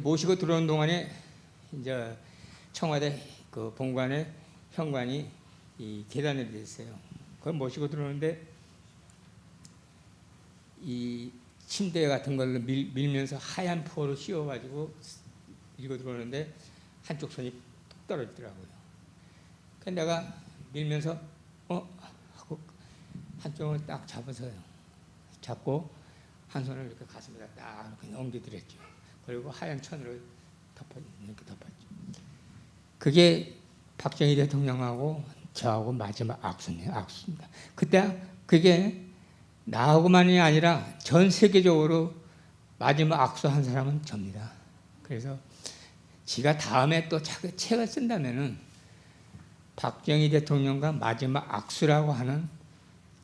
모시고 들어온 동안에 이제 청와대 그 본관에 현관이 이 계단에 있어요. 그걸 모시고 들어오는데 이 침대 같은 걸로 밀면서 하얀 포로 씌워가지고 밀고 들어오는데 한쪽 손이 뚝 떨어지더라고요. 그래서 내가 밀면서 하고 한쪽을 딱 잡아서요. 잡고 한 손을 이렇게 가슴에다 딱 이렇게 옮겨드렸죠. 그리고 하얀 천으로 이렇게 덮었죠. 그게 박정희 대통령하고 저하고 마지막 악수입니다. 그때 그게 나하고만이 아니라 전 세계적으로 마지막 악수한 사람은 접니다. 그래서 지가 다음에 또 책을 쓴다면은 박정희 대통령과 마지막 악수라고 하는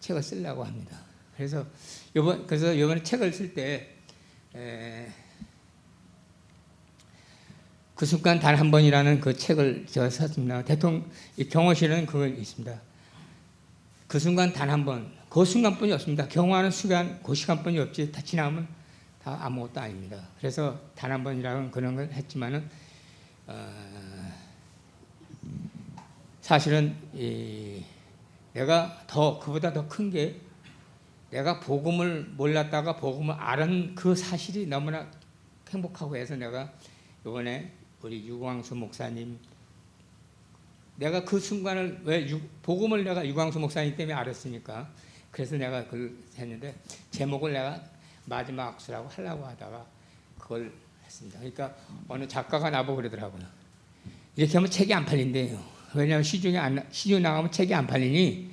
책을 쓰려고 합니다. 그래서 이번에 책을 쓸 때 그 순간 단 한 번이라는 그 책을 제가 썼습니다. 경호실은 그거 있습니다. 그 순간 단 한 번, 그 순간뿐이 없습니다. 경호하는 시간, 그 시간뿐이 없지 다 지나면 다 아무것도 아닙니다. 그래서 단 한 번이라는 그런 걸 했지만은 사실은 내가 그보다 더 큰 게 내가 복음을 몰랐다가 복음을 알은 그 사실이 너무나 행복하고 해서 내가 이번에 우리 유광수 목사님, 내가 그 순간을 왜 복음을 내가 유광수 목사님 때문에 알았으니까 그래서 내가 그걸 했는데 제목을 내가 마지막 악수라고 하려고 하다가 그걸 했습니다. 그러니까 어느 작가가 나보고 그러더라고요. 이렇게 하면 책이 안 팔린대요. 왜냐하면 시중에 나가면 책이 안 팔리니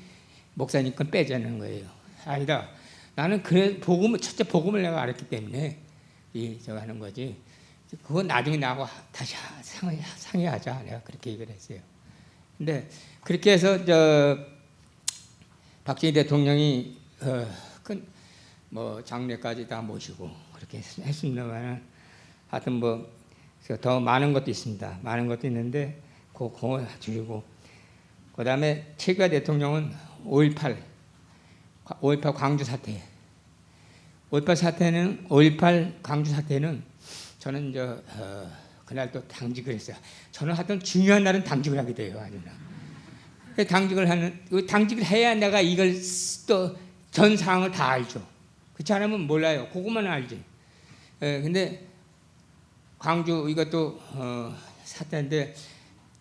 목사님 건 빼자는 거예요. 아니다. 나는 그래 첫째 복음을 내가 알았기 때문에 저거 하는 거지. 그건 나중에 나하고 다시 상의하자. 내가 그렇게 얘기를 했어요. 근데 그렇게 해서 박정희 대통령이 뭐 장례까지 다 모시고 그렇게 했습니다만 하여튼 뭐 더 많은 것도 있습니다. 많은 것도 있는데 그거 줄이고 그 다음에 최규하 대통령은 5.18 광주 사태. 5.18 광주 사태는 저는 그날 또 당직을 했어요. 저는 하여튼 중요한 날은 당직을 하게 돼요. 당직을 해야 내가 이걸 또 전 상황을 다 알죠. 그렇지 않으면 몰라요. 그것만 알지. 근데 광주 이것도 사태인데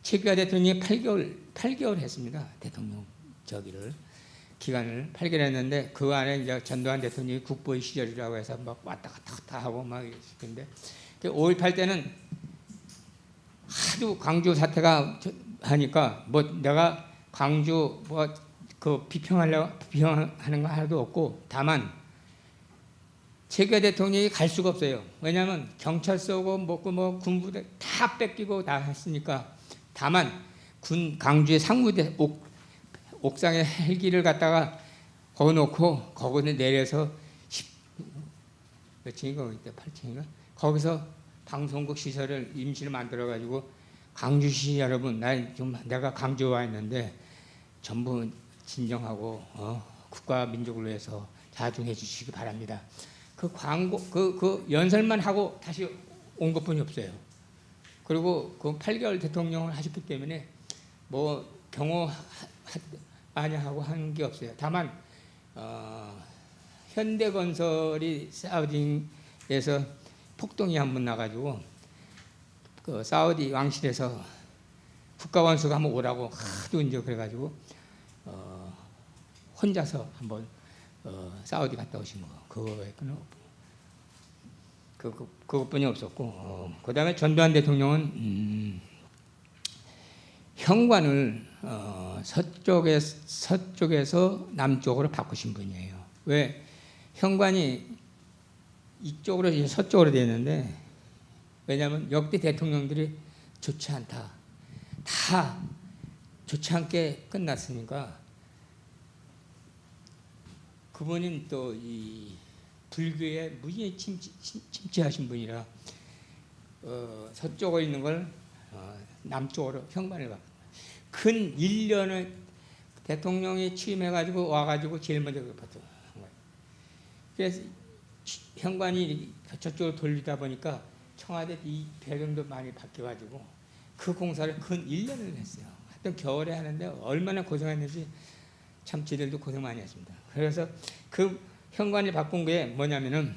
최규하 대통령이 8개월 했습니다. 대통령 기간을 8개월 했는데 그 안에 이제 전두환 대통령이 국보의 시절이라고 해서 막 왔다 갔다 하고 막 이랬는데 5.18 때는 하도 광주 사태가 하니까 뭐 내가 광주 비평하는 거 하나도 없고 다만 최규하 대통령이 갈 수가 없어요. 왜냐하면 경찰서고 뭐 군부대 다 뺏기고 다 했으니까 다만 광주의 상무대 옥상에 헬기를 갖다가 거기 놓고 거기서 내려서 몇 층인가 그때 8층인가 거기서 방송국 시설을 임시로 만들어 가지고 광주시 여러분 내가 광주 와 있는데 전부 진정하고 국가 민족을 위해서 자중해 주시기 바랍니다. 그 광고 그 연설만 하고 다시 온 것뿐이 없어요. 그리고 그 8개월 대통령을 하셨기 때문에 뭐 경호 하고 하는 게 없어요. 다만 현대건설이 사우디에서 폭동이 한번 나가지고 그 사우디 왕실에서 국가원수가 한번 오라고 하도 이제 그래가지고 혼자서 한번 사우디 갔다 오신 거 그것뿐이 없었고 그 다음에 전두환 대통령은 현관을 서쪽에서 남쪽으로 바꾸신 분이에요. 왜 현관이 이쪽으로 서쪽으로 되어 있는데 왜냐하면 역대 대통령들이 좋지 않다. 다 좋지 않게 끝났으니까 그분은 또 이 불교에 무지하게 침체하신 분이라 서쪽에 있는 걸 남쪽으로 현관을 바꾼 근 1년을 대통령이 취임해가지고 와가지고 제일 먼저 봤던 거예요. 그래서 현관이 저쪽으로 돌리다 보니까 청와대 이 배경도 많이 바뀌어가지고 그 공사를 근 1년을 했어요. 하여튼 겨울에 하는데 얼마나 고생했는지 참 지들도 고생 많이 했습니다. 그래서 그 현관을 바꾼 게 뭐냐면은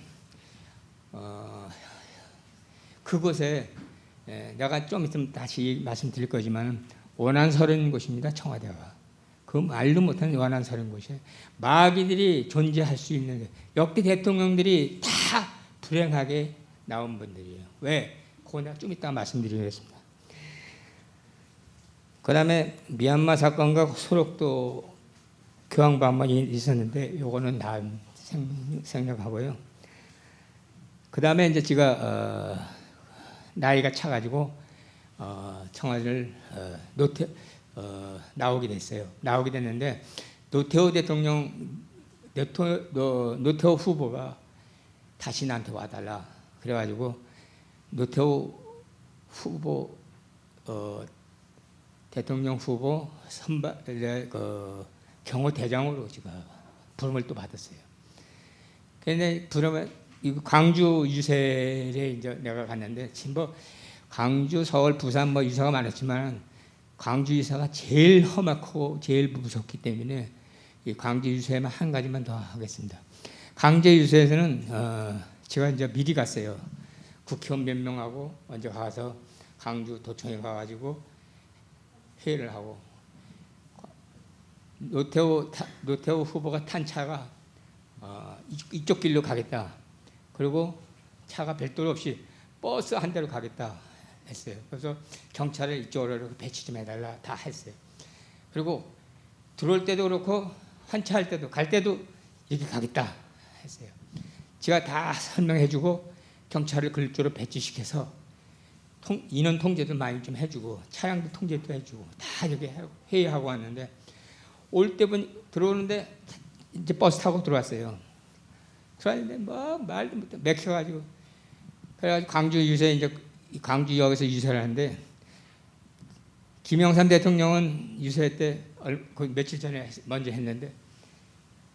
그곳에 내가 좀 있으면 다시 말씀드릴 거지만 원한설인 곳입니다. 청와대가. 그 말도 못하는 원한설인 곳이에요. 마귀들이 존재할 수 있는 역대 대통령들이 다 불행하게 나온 분들이에요. 왜? 그거 내가 좀 이따 말씀드리겠습니다. 그 다음에 미얀마 사건과 소록도 교황부 한번 있었는데 요거는 다음 생략하고요. 그 다음에 이제 제가 나이가 차가지고 청와대를 나오게 됐어요. 나오게 됐는데 노태우 후보가 다시 나한테 와달라. 그래가지고 노태우 후보 대통령 후보 선발 경호대장으로 제가 부름을 또 받았어요. 근데 부름을 광주 유세에 이제 내가 갔는데 뭐 광주, 서울, 부산 뭐 유사가 많았지만 광주 유사가 제일 험하고 제일 무섭기 때문에 이 광주 유세에만 한 가지만 더 하겠습니다. 광주 유세에서는 제가 이제 미리 갔어요. 국회의원 몇 명하고 먼저 가서 광주 도청에 가가지고 회의를 하고 노태우 후보가 탄 차가 이쪽 길로 가겠다. 그리고 차가 별도로 없이 버스 한 대로 가겠다 했어요. 그래서 경찰을 이쪽으로 배치 좀 해달라 다 했어요. 그리고 들어올 때도 그렇고 환차할 때도 갈 때도 이렇게 가겠다 했어요. 제가 다 설명해주고 경찰을 그쪽으로 배치시켜서 인원 통제도 많이 좀 해주고 차량도 통제도 해주고 다 이렇게 회의하고 왔는데 올 때 보니 들어오는데 이제 버스 타고 들어왔어요. 들어왔는데 뭐 말도 못해 맥혀가지고 그래가지고 광주 유세 이제 광주역에서 유세를 하는데 김영삼 대통령은 유세 때 며칠 전에 먼저 했는데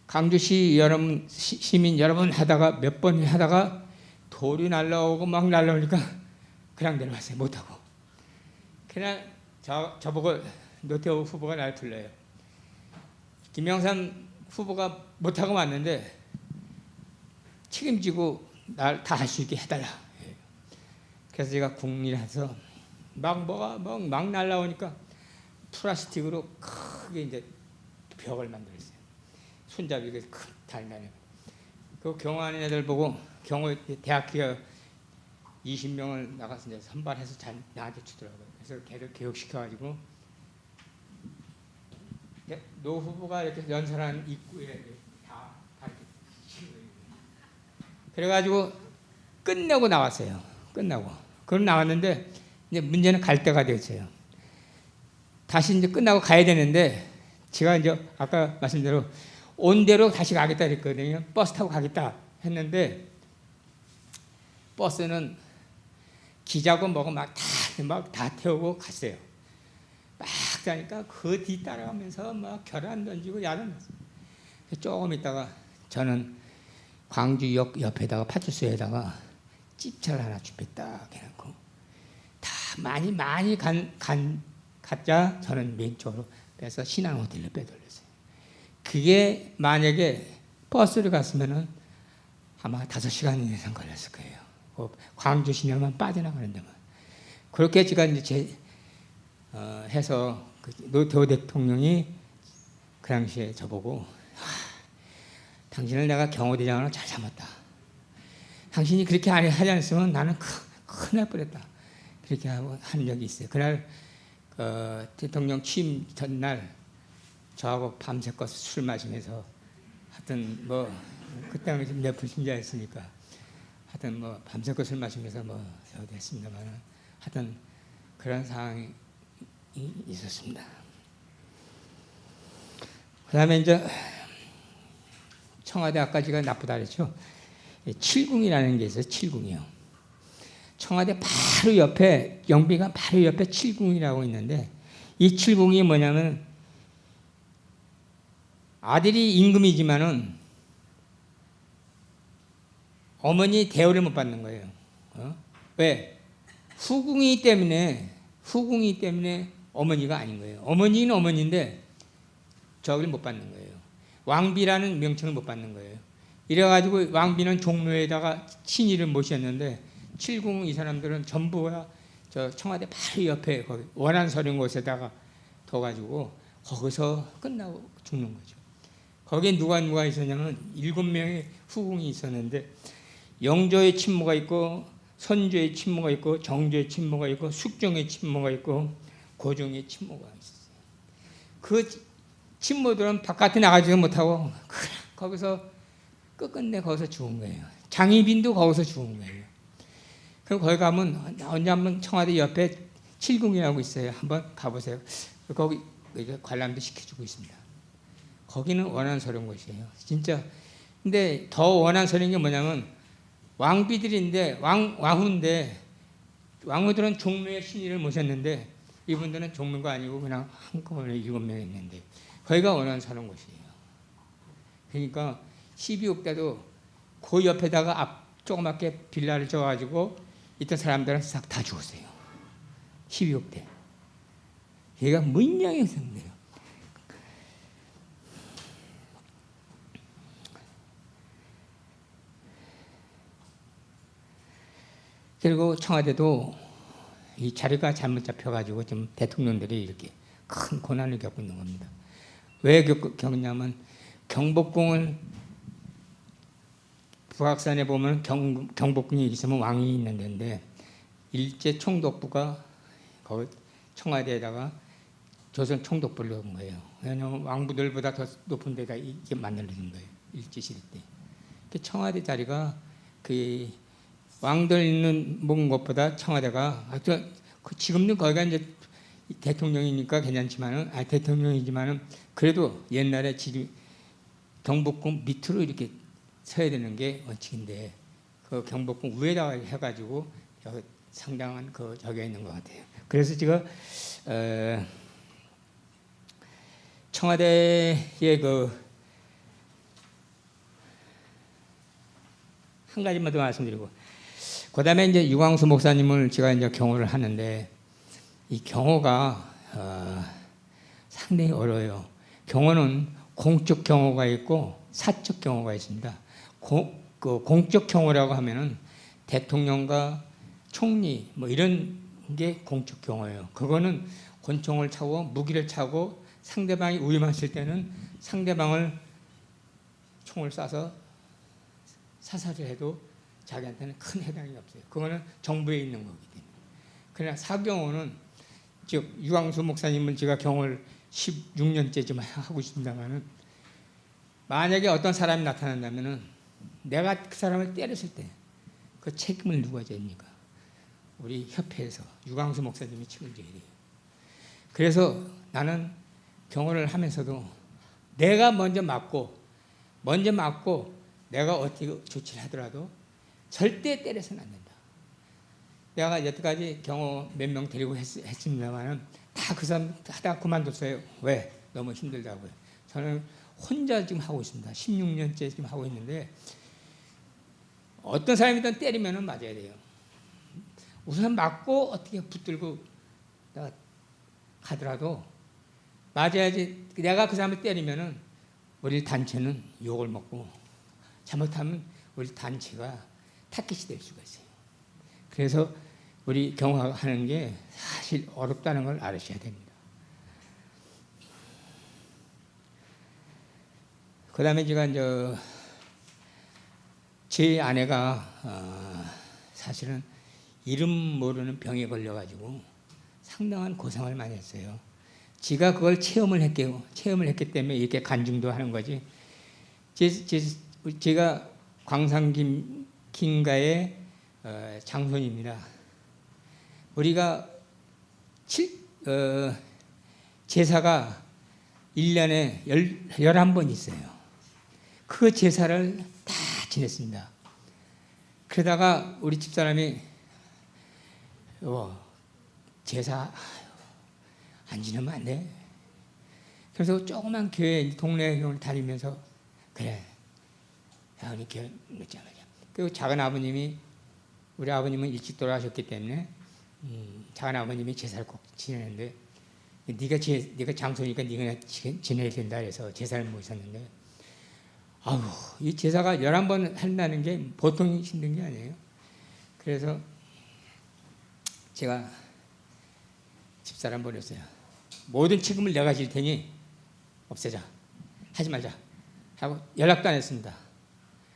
광주시 여러분 시민 여러분 하다가 몇 번 하다가 돌이 날라오고 막 날라오니까 그냥 내려왔어요. 못하고. 그냥 저보고 노태우 후보가 날 불러요. 김영삼 후보가 못하고 왔는데 책임지고 날 다 할 수 있게 해달라. 그래서 제가 국리해서 막 날라오니까 플라스틱으로 크게 이제 벽을 만들었어요. 손잡이가 큰 달면에. 그 경호하는 애들 보고 경호 대학교 20명을 나가서 이제 선발해서 나한테 주더라고요. 그래서 걔를 교육시켜가지고 노 후보가 이렇게 연설한 입구에 다 이렇게 치는 거예요. 그래가지고 끝내고 나왔어요. 끝나고. 그럼 나왔는데 이제 문제는 갈 때가 됐어요. 다시 이제 끝나고 가야 되는데 제가 이제 아까 말씀대로 온 대로 다시 가겠다 그랬거든요. 버스 타고 가겠다 했는데 버스는 기자고 뭐고 막 다 태우고 갔어요. 막 가니까 그 뒤 따라가면서 막 결안 던지고 야단 났어요. 조금 있다가 저는 광주역 옆에다가 파출소에다가 찝차를 하나 준비했다 해놓고 다 많이 갔자 저는 왼쪽으로 빼서 신한호텔로 빼돌렸어요. 그게 만약에 버스를 갔으면은 아마 5시간 이상 걸렸을 거예요. 광주 시내만 빠져나가는 데만. 그렇게 제가 이제 해서 노태우 대통령이 그 당시에 저보고 당신을 내가 경호대장으로 잘 잡았다. 당신이 그렇게 하지 않았으면 나는 큰일 날 뻔했다. 그렇게 하고 한 적이 있어요. 그날 대통령 취임 전날 저하고 밤새껏 술 마시면서 하여튼 뭐 그때 당시 내 불신자였으니까 하여튼 뭐 밤새껏 술 마시면서 뭐 했습니다만 하여튼 그런 상황이 있었습니다. 그다음에 이제 청와대 아까 제가 나쁘다 그랬죠. 7궁이라는 게 있어요. 7궁이요. 청와대 바로 옆에 영비관 바로 옆에 7궁이라고 있는데 이 7궁이 뭐냐면 아들이 임금이지만은 어머니 대우를 못 받는 거예요. 왜? 후궁이기 때문에 어머니가 아닌 거예요. 어머니는 어머니인데 저기를 못 받는 거예요. 왕비라는 명칭을 못 받는 거예요. 이래가지고 왕비는 종묘에다가 친이를 모셨는데 7궁 이 사람들은 전부가 저 청와대 바로 옆에 거기 원안서린 곳에다가 둬가지고 거기서 끝나고 죽는 거죠. 거기에 누가 있었냐면 7명의 후궁이 있었는데 영조의 친모가 있고 선조의 친모가 있고 정조의 친모가 있고 숙종의 친모가 있고 고종의 친모가 있었어요. 그 친모들은 바깥에 나가지도 못하고 거기서 끝끝내 거기서 죽은 거예요. 장희빈도 거기서 죽은 거예요. 그럼 거기 가면 언제 한번 청와대 옆에 7궁이라고 있어요. 한번 가보세요. 거기 관람도 시켜주고 있습니다. 거기는 원안서린 곳이에요. 진짜. 근데 더 원안서린 게 뭐냐면 왕비들인데 왕후인데 왕후들은 종묘의 신의를 모셨는데 이분들은 종묘가 아니고 그냥 한꺼번에 7명 있는데 거기가 원안서린 곳이에요. 그러니까 12.6 때도 그 옆에다가 조그맣게 빌라를 줘가지고 있던 사람들은 싹 다 죽었어요. 12.6 때. 얘가 문명의 성대요. 그리고 청와대도 이 자리가 잘못 잡혀가지고 지금 대통령들이 이렇게 큰 고난을 겪고 있는 겁니다. 왜 겪냐면 경복궁은 북악산에 보면 경복궁이 있으면 왕이 있는 데인데 일제 총독부가 거기 청와대에다가 조선 총독부를 넣은 거예요. 왜냐하면 왕부들보다 더 높은 데다 이게 만들어진 거예요. 일제시대 때. 청와대 자리가 그 왕들 있는 먹은 것보다 청와대가 지금도 거기가 이제 대통령이니까 괜찮지만은 대통령이지만은 그래도 옛날에 지금 경복궁 밑으로 이렇게 서야 되는 게 원칙인데 그 경복궁 위에다가 해가지고 상당한 그 저기가 있는 것 같아요. 그래서 제가 청와대의 그 한 가지만 더 말씀드리고, 그 다음에 이제 유광수 목사님을 제가 이제 경호를 하는데, 이 경호가 상당히 어려워요. 경호는 공적 경호가 있고 사적 경호가 있습니다. 그 공적 경호라고 하면은 대통령과 총리 뭐 이런 게 공적 경호예요. 그거는 권총을 차고 무기를 차고 상대방이 위험했을 때는 상대방을 총을 쏴서 사살을 해도 자기한테는 큰 해당이 없어요. 그거는 정부에 있는 거기 때문에. 그러나 사경호는 즉 유광수 목사님은 제가 경호를 16년째쯤 하고 있습니다만은 만약에 어떤 사람이 나타난다면은 내가 그 사람을 때렸을 때 그 책임을 누가 집니까? 우리 협회에서 유광수 목사님이 책임을 져야 돼요. 그래서 나는 경호를 하면서도 내가 먼저 맞고 내가 어떻게 조치를 하더라도 절대 때려서는 안 된다. 내가 여태까지 경호 몇 명 데리고 했습니다만 다 그 사람 하다가 그만뒀어요. 왜? 너무 힘들다고요. 저는 혼자 지금 하고 있습니다. 16년째 지금 하고 있는데 어떤 사람이든 때리면 맞아야 돼요. 우선 맞고 어떻게 붙들고 가더라도 맞아야지. 내가 그 사람을 때리면은 우리 단체는 욕을 먹고 잘못하면 우리 단체가 타깃이 될 수가 있어요. 그래서 우리 경호하는 게 사실 어렵다는 걸 알으셔야 됩니다. 그 다음에 제가 이제 제 아내가 사실은 이름 모르는 병에 걸려가지고 상당한 고생을 많이 했어요. 지가 그걸 체험을 했기 때문에 이렇게 간증도 하는 거지. 제가 광산김가의 장손입니다. 우리가 제사가 1년에 11번 있어요. 그 제사를 다 지냈습니다. 그러다가 우리 집사람이 제사 안 지내면 안 돼. 그래서 조그만 교회, 동네 교회를 다니면서 그래. 야, 우리 교회 늦자 말이야. 그리고 작은 아버님이 우리 아버님은 일찍 돌아가셨기 때문에 작은 아버님이 제사를 꼭 지내는데 네가 장소니까 네가 지내야 된다 해서 제사를 모셨는데 이 제사가 11번 한다는 게 보통 힘든 게 아니에요. 그래서 제가 집사람 보냈어요. 모든 책임을 내가 질 테니 없애자. 하지 말자. 하고 연락도 안 했습니다.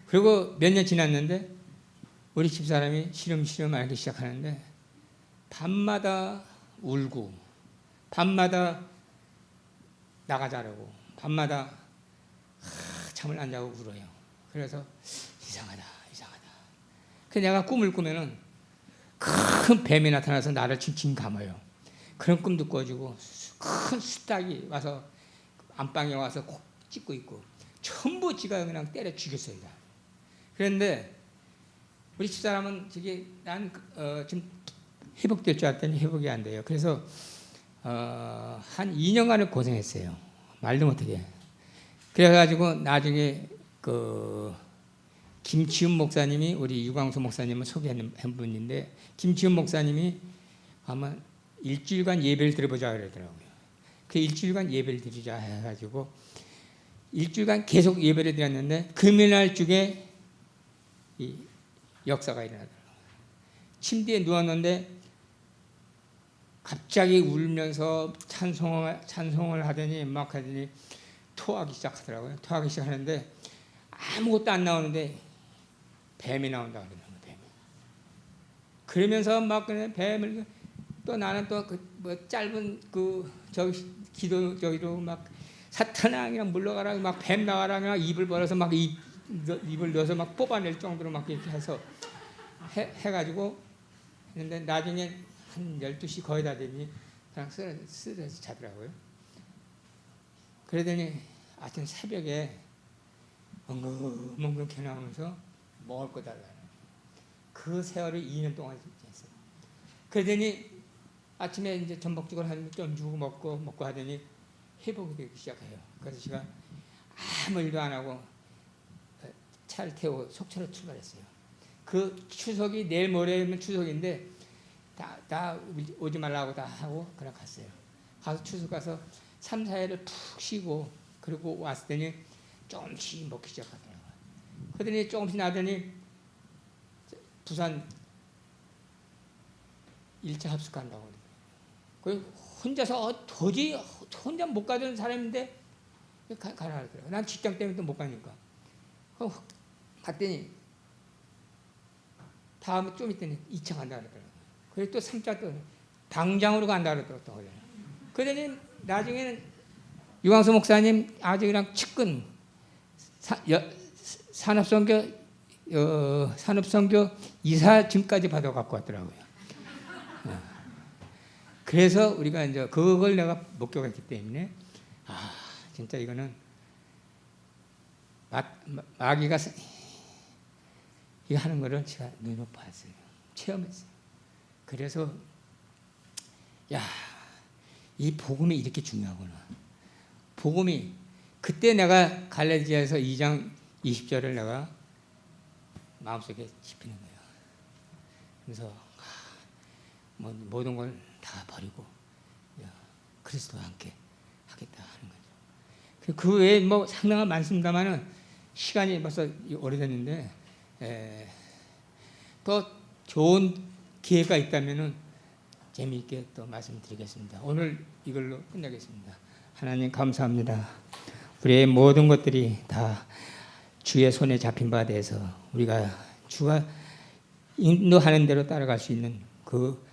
그리고 몇 년 지났는데 우리 집사람이 시름시름 앓기 시작하는데 밤마다 울고 밤마다 나가자라고 밤마다 잠을 안 자고 울어요. 그래서 이상하다. 그래서 내가 꿈을 꾸면은 큰 뱀이 나타나서 나를 칭칭 감아요. 그런 꿈도 꿔주고 큰 수탉이 와서 안방에 와서 콕 찍고 있고 전부 지가 그냥 때려 죽였어요. 그런데 우리 집사람은 난 좀 회복될 줄 알았더니 회복이 안 돼요. 그래서 한 2년간을 고생했어요. 말도 못하게. 그래가지고 나중에 김치훈 목사님이 우리 유광수 목사님을 소개한 분인데 김치훈 목사님이 아마 일주일간 예배를 드려보자 그러더라고요. 그 일주일간 예배를 드리자 해가지고 일주일간 계속 예배를 드렸는데 금요일날 주에 이 역사가 일어나더라고요. 침대에 누웠는데 갑자기 울면서 찬송을 하더니 막 하더니 토하기 시작하더라고요. 토하기 시작하는데 아무것도 안 나오는데 뱀이 나온다 그러는 거예요. 뱀이. 그러면서 막 그냥 뱀을 또 나는 또 뭐 짧은 기도 저기로 막 사탄아 그냥 물러가라 막 뱀 나와라 그냥 입을 벌어서 막 입을 넣어서 막 뽑아낼 정도로 막 이렇게 해서 해가지고 했는데 나중에 한 12시 거의 다 되니 그냥 쓰러져 자더라고요. 그러더니 아침 새벽에 엉금엉금 겨나오면서 먹을 거 달라는 그 세월을 2년 동안 했어요. 그러더니 아침에 이제 전복죽을 좀 주고 먹고 하더니 회복이 되기 시작해요. 그래서 제가 아무 일도 안 하고 차를 태우고 속초로 출발했어요. 그 추석이 내일 모레면 추석인데 다 오지 말라고 다 하고 그냥 갔어요. 가서 추석 가서 3, 4일을 푹 쉬고 그리고 왔더니 조금씩 먹기 시작하더라고요. 그러더니 조금씩 나더니 부산 1차 합숙 간다고 그러더라고요. 혼자서 도저히 혼자 못 가던 사람인데 가라 하더라고요. 난 직장 때문에 또 못 가니까. 갔더니 다음에 좀 있더니 2차 간다 그러더라고요. 그래서 또 3차 또 당장으로 간다 그러더라고요. 그러더니 나중에는 유광수 목사님 아직이랑 측근 산업선교 이사짐까지 받아 갖고 왔더라고요. 그래서 우리가 이제 그걸 내가 목격했기 때문에 진짜 이거는 마귀가 이거 하는 거를 제가 눈으로 봤어요. 체험했어요. 그래서 이 복음이 이렇게 중요하구나. 복음이 그때 내가 갈라디아서 2장 20절을 내가 마음속에 짚히는 거예요. 그래서 모든 걸 다 버리고 그리스도와 함께 하겠다 하는 거죠. 그 외에 뭐 상당한 많습니다만은 시간이 벌써 오래됐는데 또 좋은 기회가 있다면은 재미있게 또 말씀드리겠습니다. 오늘 이걸로 끝내겠습니다. 하나님 감사합니다. 우리의 모든 것들이 다 주의 손에 잡힌 바에 대해서 우리가 주가 인도하는 대로 따라갈 수 있는 그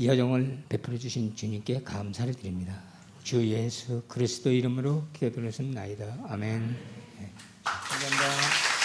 여정을 베풀어 주신 주님께 감사를 드립니다. 주 예수 그리스도 이름으로 기도드렸습니다. 아멘. 감사합니다.